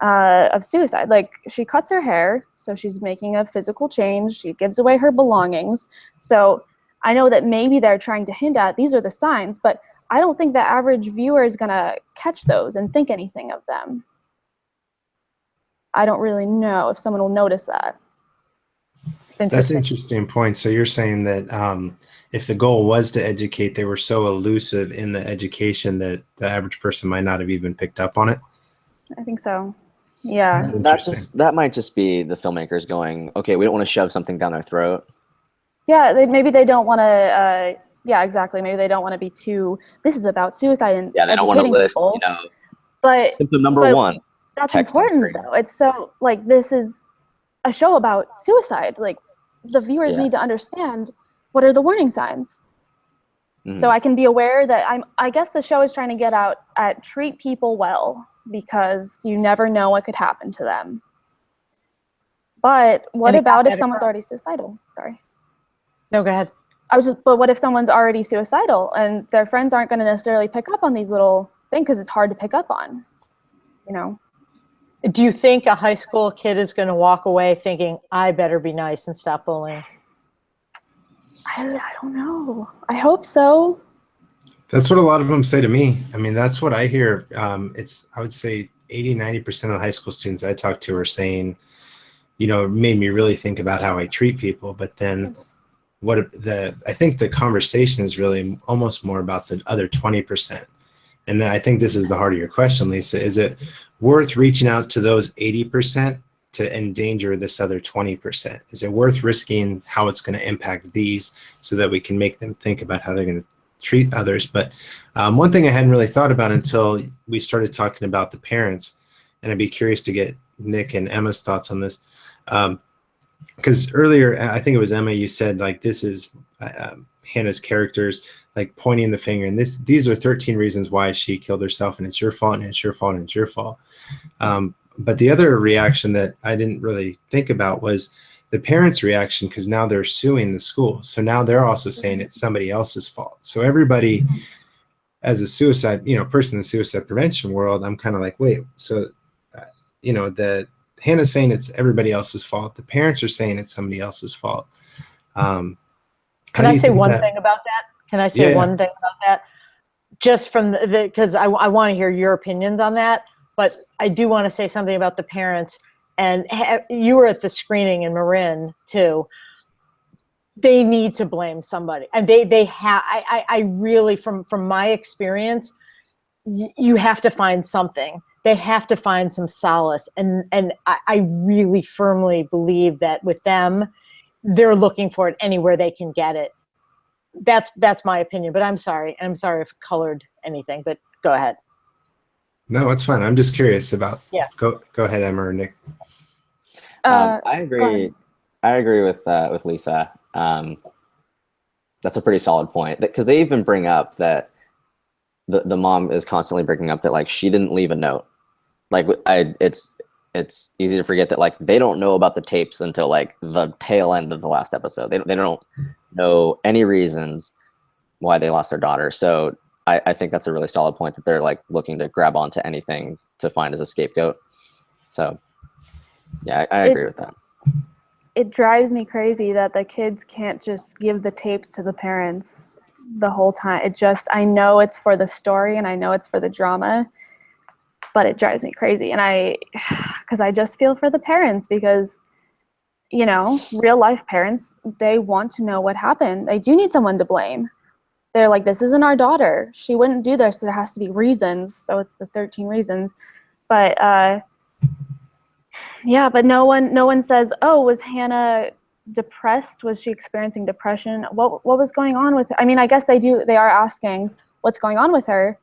Speaker 5: of suicide. Like, she cuts her hair, so she's making a physical change. She gives away her belongings. So I know that maybe they're trying to hint at these are the signs, but I don't think the average viewer is going to catch those and think anything of them. I don't really know if someone will notice that.
Speaker 1: That's an interesting point. So you're saying that if the goal was to educate, they were so elusive in the education that the average person might not have even picked up on it?
Speaker 5: I think so. Yeah.
Speaker 1: That's interesting.
Speaker 4: That might just be the filmmakers going, okay, we don't want to shove something down their throat.
Speaker 5: Yeah, maybe they don't want to, yeah, exactly. Maybe they don't want to be too, this is about suicide and
Speaker 4: Yeah, they don't want to
Speaker 5: educating
Speaker 4: list,
Speaker 5: people.
Speaker 4: you know,
Speaker 5: But
Speaker 4: symptom number one.
Speaker 5: that's
Speaker 4: text on
Speaker 5: important,
Speaker 4: screen.
Speaker 5: though. It's so, like, this is a show about suicide. Like, the viewers
Speaker 4: Yeah.
Speaker 5: need to understand what are the warning signs.
Speaker 4: Mhm.
Speaker 5: So I can be aware that I guess the show is trying to get out at treat people well, because you never know what could happen to them. But what
Speaker 3: And it got
Speaker 5: about if
Speaker 3: better.
Speaker 5: someone's already suicidal? Sorry.
Speaker 3: No, go ahead.
Speaker 5: But what if someone's already suicidal and their friends aren't going to necessarily pick up on these little things because it's hard to pick up on, you know?
Speaker 3: Do you think a high school kid is going to walk away thinking, I better be nice and stop bullying?
Speaker 5: I don't know. I hope so.
Speaker 1: That's what a lot of them say to me. I mean, that's what I hear. I would say 80-90% of the high school students I talk to are saying, you know, it made me really think about how I treat people. But then I think the conversation is really almost more about the other 20%. And then I think this is the heart of your question, Lisa. Is it worth reaching out to those 80% to endanger this other 20%? Is it worth risking how it's going to impact these so that we can make them think about how they're going to treat others? But one thing I hadn't really thought about until we started talking about the parents, and I'd be curious to get Nick and Emma's thoughts on this. Because earlier, I think it was Emma, you said, like, this is Hannah's characters, like, pointing the finger, and these are 13 reasons why she killed herself, and it's your fault, and it's your fault, and it's your fault. But the other reaction that I didn't really think about was the parents' reaction, because now they're suing the school. So now they're also saying it's somebody else's fault. So everybody, as a suicide, person in the suicide prevention world, I'm kind of like, wait, so, the Hannah's saying it's everybody else's fault. The parents are saying it's somebody else's fault.
Speaker 3: Can I say one thing about that? Can I say one thing about that? Just from because I want to hear your opinions on that, but I do want to say something about the parents. And you were at the screening in Marin too. They need to blame somebody, and they have. I really, from my experience, you have to find something. They have to find some solace, and I really firmly believe that with them, they're looking for it anywhere they can get it. That's my opinion, but I'm sorry if it colored anything, but go ahead.
Speaker 1: No, it's fine. I'm just curious about.
Speaker 3: Yeah.
Speaker 1: Go ahead, Emma or Nick.
Speaker 4: I
Speaker 5: Go
Speaker 4: agree.
Speaker 5: ahead.
Speaker 4: I agree with Lisa. That's a pretty solid point, because they even bring up that the mom is constantly bringing up that like she didn't leave a note. Like it's easy to forget that like they don't know about the tapes until like the tail end of the last episode. They don't know any reasons why they lost their daughter. So I think that's a really solid point, that they're like looking to grab onto anything to find as a scapegoat. So yeah, I agree with that.
Speaker 5: It drives me crazy that the kids can't just give the tapes to the parents the whole time. I know it's for the story and I know it's for the drama, but it drives me crazy. And because I just feel for the parents, because, you know, real life parents, they want to know what happened. They do need someone to blame. They're like, this isn't our daughter. She wouldn't do this. There has to be reasons. So it's the 13 reasons. But yeah, but no one says, oh, was Hannah depressed? Was she experiencing depression? What was going on with her? I mean, I guess they are asking what's going on with her.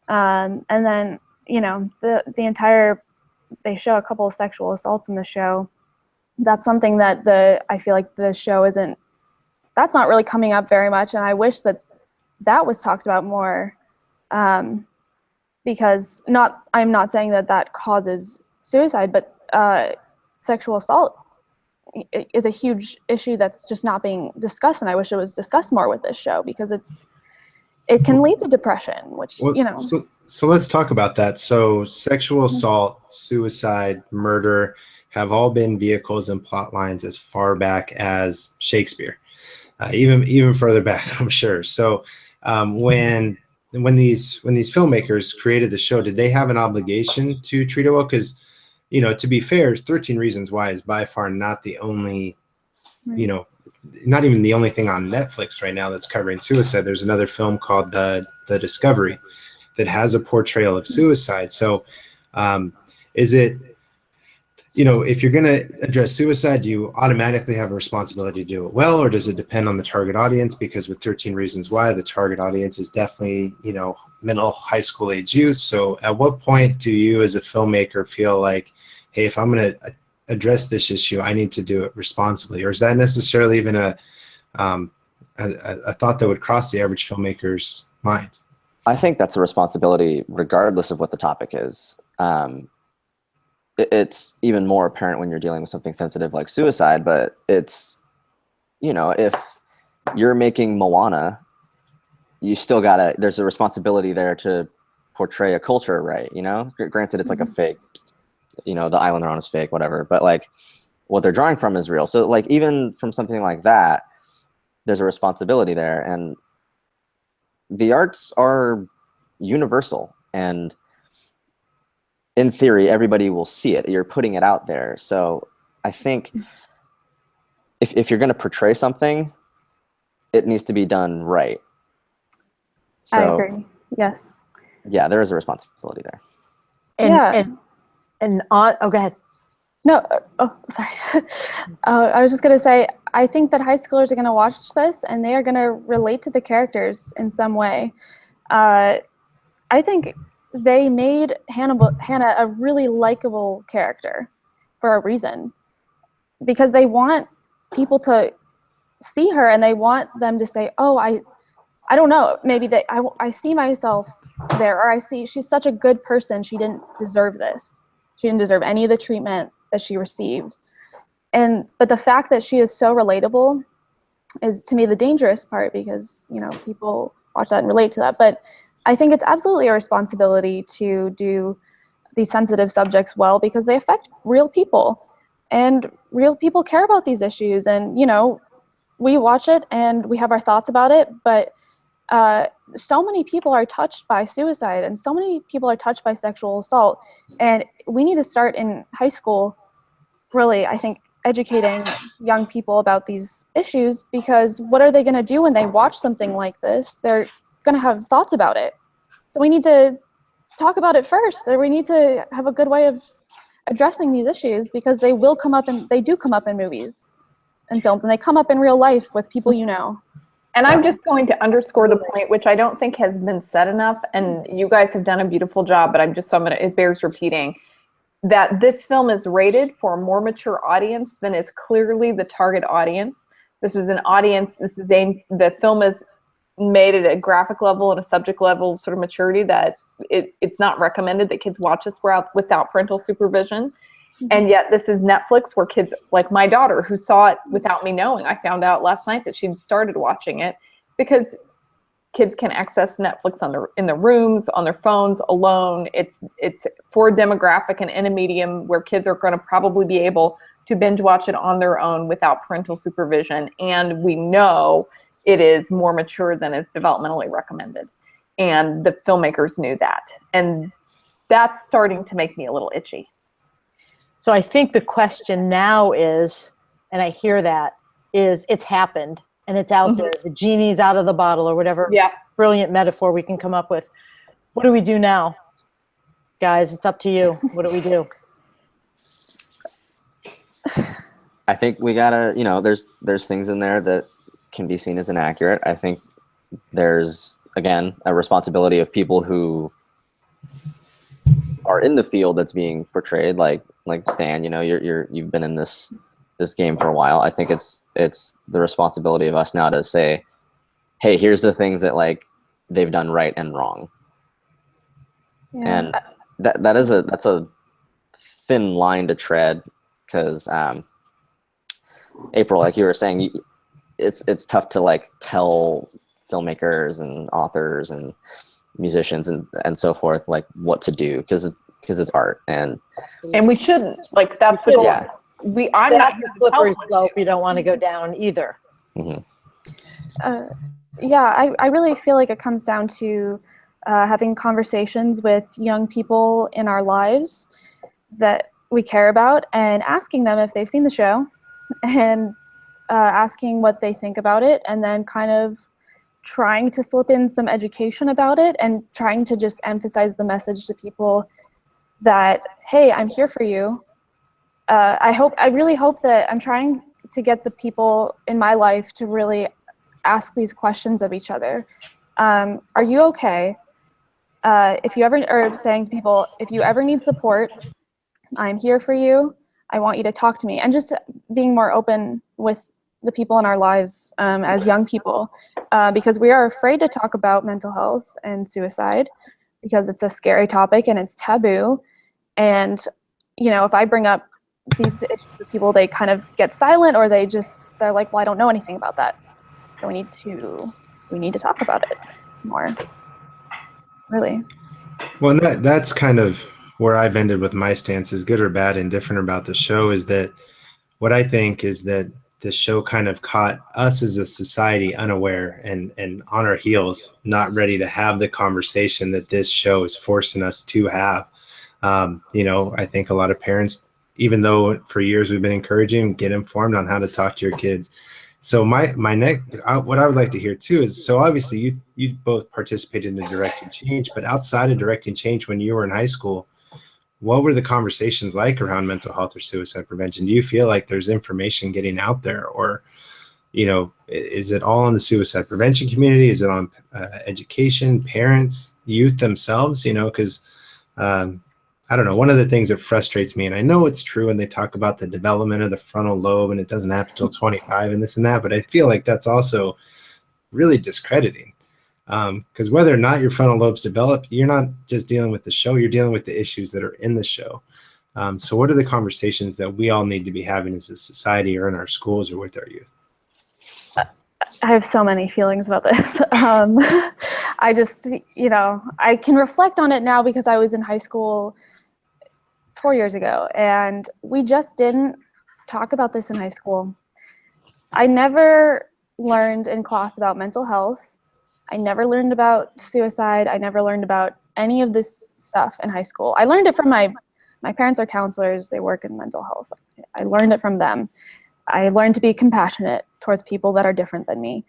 Speaker 5: And then, you know, they show a couple of sexual assaults in the show. That's something that I feel like the show that's not really coming up very much. And I wish that was talked about more, because I'm not saying that causes suicide, but sexual assault is a huge issue that's just not being discussed, and I wish it was discussed more with this show, because it can lead to depression, which,
Speaker 1: Well,
Speaker 5: you know.
Speaker 1: So let's talk about that. So sexual assault, suicide, murder have all been vehicles and plot lines as far back as Shakespeare, even further back, I'm sure. So when these filmmakers created the show, did they have an obligation to treat it well? Because, you know, to be fair, 13 Reasons Why is by far not the only, you know, not even the only thing on Netflix right now that's covering suicide. There's another film called The Discovery that has a portrayal of suicide. So is it, you know, if you're going to address suicide, do you automatically have a responsibility to do it well, or does it depend on the target audience? Because with 13 Reasons Why, the target audience is definitely, you know, middle high school age youth. So at what point do you as a filmmaker feel like, hey, if I'm going to address this issue, I need to do it responsibly? Or is that necessarily even a thought that would cross the average filmmaker's mind?
Speaker 4: I think that's a responsibility regardless of what the topic is. It's even more apparent when you're dealing with something sensitive like suicide, but it's, you know, if you're making Moana, you still there's a responsibility there to portray a culture, right? You know, granted it's like a fake, you know, the island they're on is fake, whatever, but like what they're drawing from is real. So like even from something like that, there's a responsibility there, and the arts are universal, and in theory, everybody will see it. You're putting it out there. So I think if you're going to portray something, it needs to be done right. So,
Speaker 5: I agree. Yes.
Speaker 4: Yeah, there is a responsibility there.
Speaker 3: Oh, go ahead.
Speaker 5: No, sorry. I was just going to say, I think that high schoolers are going to watch this and they are going to relate to the characters in some way. I think they made Hannah a really likable character for a reason, because they want people to see her and they want them to say, oh, I don't know, maybe I see myself there, or I see she's such a good person, she didn't deserve this. She didn't deserve any of the treatment that she received. But the fact that she is so relatable is, to me, the dangerous part, because, you know, people watch that and relate to that. But I think it's absolutely a responsibility to do these sensitive subjects well, because they affect real people, and real people care about these issues. And, you know, we watch it and we have our thoughts about it, but so many people are touched by suicide, and so many people are touched by sexual assault. And we need to start in high school, really, I think, educating young people about these issues, because what are they going to do when they watch something like this? They're going to have thoughts about it. So we need to talk about it first, or we need to have a good way of addressing these issues, because they will come up, and they do come up in movies and films, and they come up in real life with people you know.
Speaker 2: And I'm just going to underscore the point, which I don't think has been said enough, and you guys have done a beautiful job, but it bears repeating. that this film is rated for a more mature audience than is clearly the target audience. This is an audience, the film is made at a graphic level and a subject level sort of maturity that it's not recommended that kids watch this without parental supervision. And yet this is Netflix, where kids like my daughter, who saw it without me knowing. I found out last night that she'd started watching it because kids can access Netflix in their rooms, on their phones, alone. It's for a demographic and in a medium where kids are going to probably be able to binge watch it on their own without parental supervision. And we know it is more mature than is developmentally recommended. And the filmmakers knew that. And that's starting to make me a little itchy.
Speaker 3: So I think the question now is, and I hear that, is it's happened and it's out there. The genie's out of the bottle, or whatever brilliant metaphor we can come up with. What do we do now? Guys, it's up to you. What do we do?
Speaker 4: I think we gotta, there's things in there that can be seen as inaccurate. I think there's, again, a responsibility of people who are in the field that's being portrayed, like Stan, you've been in this game for a while. I think it's the responsibility of us now to say, hey, here's the things that they've done right and wrong. And that's a thin line to tread, because April, like you were saying, it's tough to tell filmmakers and authors and musicians and so forth what to do, because it's art, and
Speaker 2: we shouldn't, that's the goal. I'm not
Speaker 3: the slippery slope you don't want to go down either.
Speaker 5: I really feel like it comes down to having conversations with young people in our lives that we care about, and asking them if they've seen the show, and asking what they think about it, and then kind of trying to slip in some education about it, and trying to just emphasize the message to people that, hey, I'm here for you. I really hope that I'm trying to get the people in my life to really ask these questions of each other. Are you okay? If you ever are saying to people, if you ever need support, I'm here for you. I want you to talk to me. And just being more open with the people in our lives as young people, because we are afraid to talk about mental health and suicide, because it's a scary topic and it's taboo. And, if I bring up these issues with people, they kind of get silent, or they're like, well, I don't know anything about that. So we need to talk about it more, really.
Speaker 1: Well, and that's kind of where I've ended with my stances, good or bad, indifferent about the show, is that what I think is that the show kind of caught us as a society unaware and on our heels, not ready to have the conversation that this show is forcing us to have. I think a lot of parents, even though for years we've been encouraging, get informed on how to talk to your kids. So my next, what I would like to hear too is, so obviously you both participated in directing change, but outside of directing change, when you were in high school, what were the conversations like around mental health or suicide prevention? Do you feel like there's information getting out there, or, is it all in the suicide prevention community? Is it on education, parents, youth themselves? Because I don't know. One of the things that frustrates me, and I know it's true, and they talk about the development of the frontal lobe, and it doesn't happen until 25 and this and that, but I feel like that's also really discrediting. Because whether or not your frontal lobe's developed, you're not just dealing with the show, you're dealing with the issues that are in the show. So what are the conversations that we all need to be having as a society, or in our schools, or with our youth?
Speaker 5: I have so many feelings about this. I just, I can reflect on it now because I was in high school 4 years ago, and we just didn't talk about this in high school. I never learned in class about mental health. I never learned about suicide. I never learned about any of this stuff in high school. I learned it from my parents are counselors. They work in mental health. I learned it from them. I learned to be compassionate towards people that are different than me.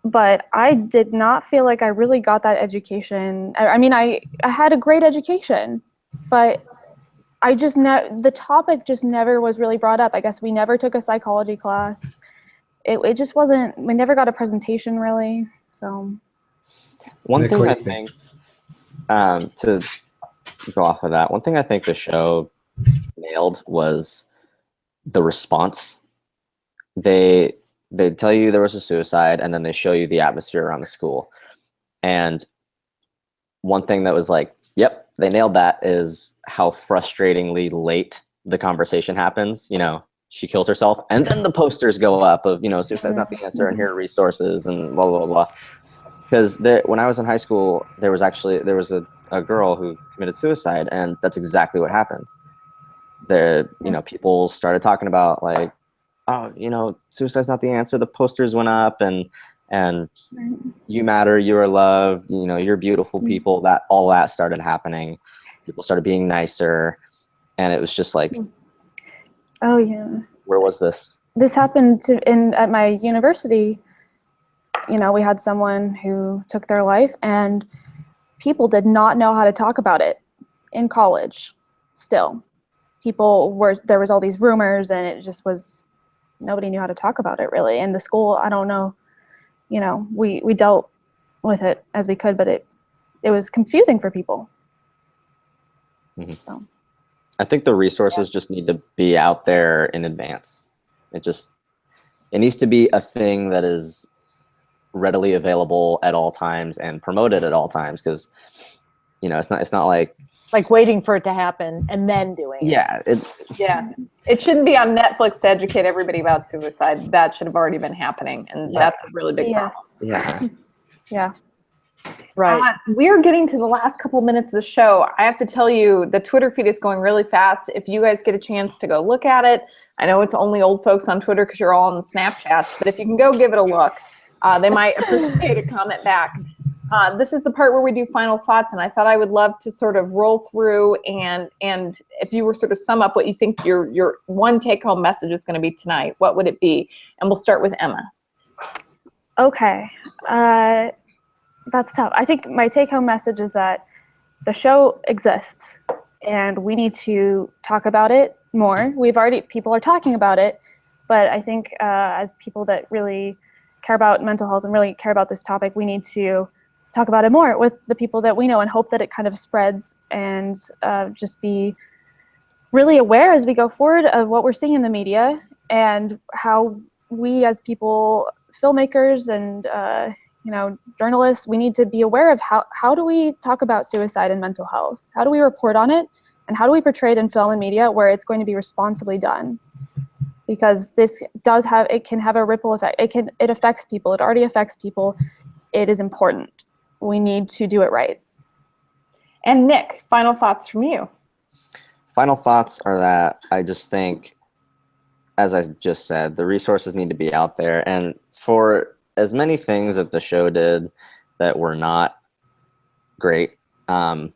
Speaker 5: But I did not feel like I really got that education. I had a great education, but the topic just never was really brought up. I guess we never took a psychology class. It just wasn't, we never got a presentation really. So
Speaker 4: one thing I think, to go off of that, one thing I think the show nailed was the response. They tell you there was a suicide, and then they show you the atmosphere around the school. And one thing that was like, yep, they nailed that, is how frustratingly late the conversation happens. You know, she kills herself, and then the posters go up of, you know, suicide's not the answer, and here are resources, and blah, blah, blah. Because when I was in high school, there was a girl who committed suicide, and that's exactly what happened. You know, people started talking about, like, oh, you know, suicide's not the answer. The posters went up, and you matter, you are loved, you know, you're beautiful people. That all that started happening. People started being nicer, and it was just like,
Speaker 5: oh yeah,
Speaker 4: where was this?
Speaker 5: This happened at my university. You know, we had someone who took their life, and people did not know how to talk about it in college. Still, there was all these rumors, and it just was, nobody knew how to talk about it really. And the school, I don't know, you know, we dealt with it as we could, but it was confusing for people.
Speaker 4: Mm-hmm.
Speaker 5: So.
Speaker 4: I think the resources just need to be out there in advance. It needs to be a thing that is readily available at all times and promoted at all times, because, you know, it's not like
Speaker 3: waiting for it to happen and then doing it.
Speaker 2: Yeah. It shouldn't be on Netflix to educate everybody about suicide. That should have already been happening, and that's a really big problem.
Speaker 4: Yeah.
Speaker 5: Yeah.
Speaker 3: Right.
Speaker 2: We're getting to the last couple minutes of the show. I have to tell you, the Twitter feed is going really fast. If you guys get a chance to go look at it, I know it's only old folks on Twitter because you're all on the Snapchats, but if you can go give it a look, they might appreciate a comment back. This is the part where we do final thoughts, and I thought I would love to sort of roll through and if you were sort of sum up what you think your one take-home message is going to be tonight, what would it be? And we'll start with Emma.
Speaker 5: Okay. That's tough. I think my take-home message is that the show exists, and we need to talk about it more. People are talking about it, but I think as people that really care about mental health and really care about this topic, we need to talk about it more with the people that we know, and hope that it kind of spreads, and just be really aware as we go forward of what we're seeing in the media, and how we as people, filmmakers and you know, journalists, we need to be aware of how do we talk about suicide and mental health? How do we report on it? And how do we portray it in film and media where it's going to be responsibly done? Because this can have a ripple effect. It affects people. It already affects people. It is important. We need to do it right.
Speaker 2: And Nick, final thoughts from you.
Speaker 4: Final thoughts are that I just think, as I just said, the resources need to be out there. And for as many things that the show did that were not great, at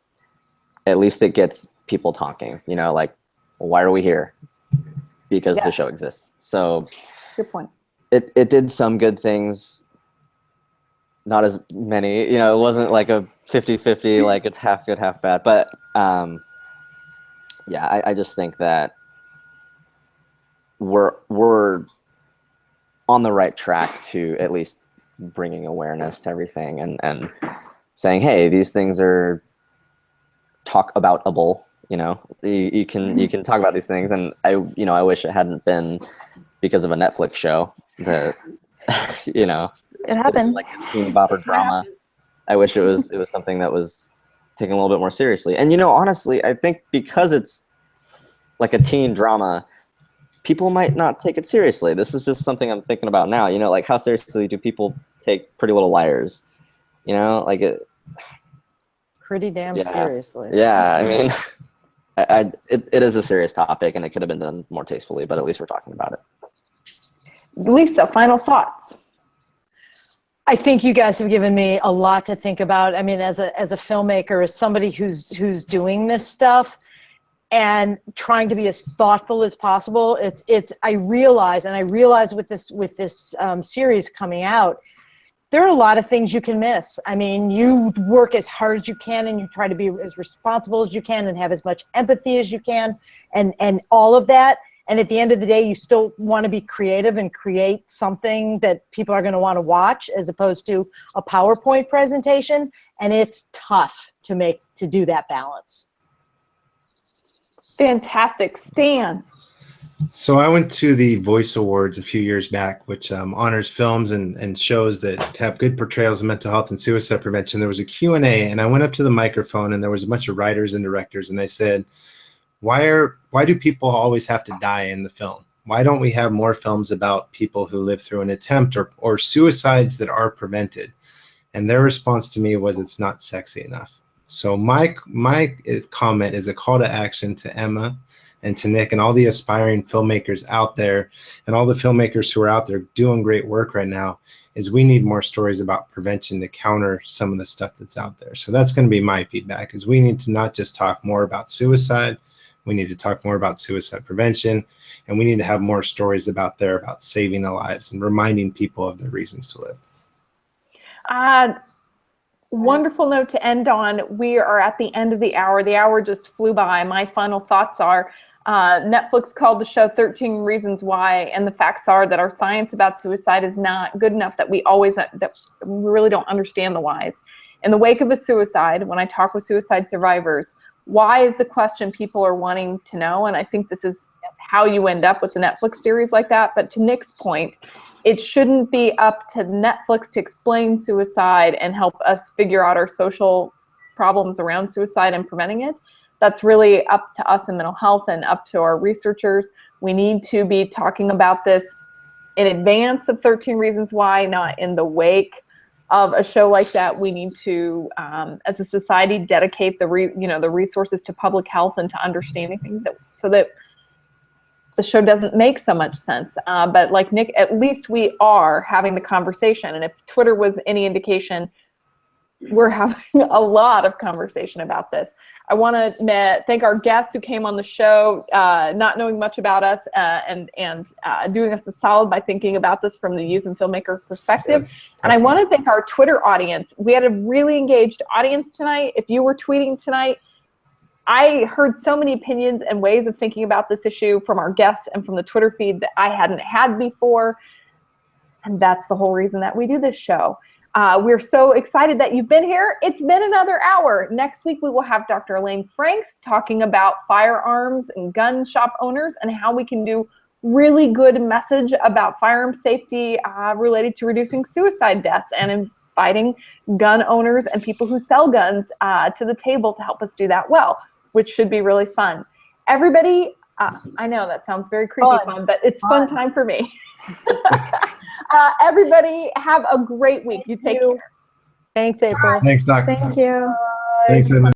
Speaker 4: least it gets people talking, you know, like, well, why are we here? Because the show exists. So
Speaker 2: good point.
Speaker 4: It did some good things, not as many, you know, it wasn't like a 50-50, like it's half good, half bad. But yeah, I just think that we're on the right track to at least bringing awareness to everything, and saying, hey, these things are talk aboutable, you know, you can talk about these things. And I wish it hadn't been because of a Netflix show that, you know,
Speaker 5: it happened,
Speaker 4: like a teen bopper drama. I wish it was something that was taken a little bit more seriously. And, you know, honestly, I think because it's like a teen drama, people might not take it seriously. This is just something I'm thinking about now. You know, like, how seriously do people take Pretty Little Liars? You know, like it.
Speaker 3: Pretty damn seriously.
Speaker 4: Yeah, I mean, it is a serious topic, and it could have been done more tastefully, but at least we're talking about it.
Speaker 2: Lisa, final thoughts.
Speaker 3: I think you guys have given me a lot to think about. I mean, as a filmmaker, as somebody who's doing this stuff and trying to be as thoughtful as possible, I realize with this series coming out, there are a lot of things you can miss. I mean, you work as hard as you can, and you try to be as responsible as you can and have as much empathy as you can, and all of that. And at the end of the day, you still want to be creative and create something that people are going to want to watch, as opposed to a PowerPoint presentation. And it's tough to do that balance.
Speaker 2: Fantastic. Stan.
Speaker 1: So I went to the Voice Awards a few years back, which honors films and shows that have good portrayals of mental health and suicide prevention. There was a Q&A, and I went up to the microphone, and there was a bunch of writers and directors, and I said, why do people always have to die in the film? Why don't we have more films about people who live through an attempt or suicides that are prevented? And their response to me was, it's not sexy enough. So my comment is a call to action to Emma and to Nick and all the aspiring filmmakers out there and all the filmmakers who are out there doing great work right now, is we need more stories about prevention to counter some of the stuff that's out there. So that's going to be my feedback, is we need to not just talk more about suicide, we need to talk more about suicide prevention, and we need to have more stories about saving lives and reminding people of their reasons to live.
Speaker 2: Wonderful note to end on. We are at the end of the hour. The hour just flew by. My final thoughts are, Netflix called the show 13 Reasons Why, and the facts are that our science about suicide is not good enough, that we really don't understand the whys. In the wake of a suicide, when I talk with suicide survivors, why is the question people are wanting to know, and I think this is how you end up with the Netflix series like that. But to Nick's point, it shouldn't be up to Netflix to explain suicide and help us figure out our social problems around suicide and preventing it. That's really up to us in mental health and up to our researchers. We need to be talking about this in advance of 13 Reasons Why, not in the wake of a show like that. We need to, as a society, dedicate the resources to public health and to understanding things so that the show doesn't make so much sense. But like Nick, at least we are having the conversation. And if Twitter was any indication, we're having a lot of conversation about this. I want to thank our guests who came on the show, not knowing much about us, and doing us a solid by thinking about this from the youth and filmmaker perspective. Yes, and I want to thank our Twitter audience. We had a really engaged audience tonight. If you were tweeting tonight, I heard so many opinions and ways of thinking about this issue from our guests and from the Twitter feed that I hadn't had before. And that's the whole reason that we do this show. We're so excited that you've been here. It's been another hour. Next week, we will have Dr. Elaine Franks talking about firearms and gun shop owners and how we can do really good message about firearm safety related to reducing suicide deaths, and inviting gun owners and people who sell guns to the table to help us do that well, which should be really fun. Everybody, I know that sounds very creepy fun, but it's fun time for me. Everybody have a great week. You take care.
Speaker 3: Thanks, April.
Speaker 1: Thanks, Doc.
Speaker 5: Thank you.
Speaker 1: Thanks, Emma.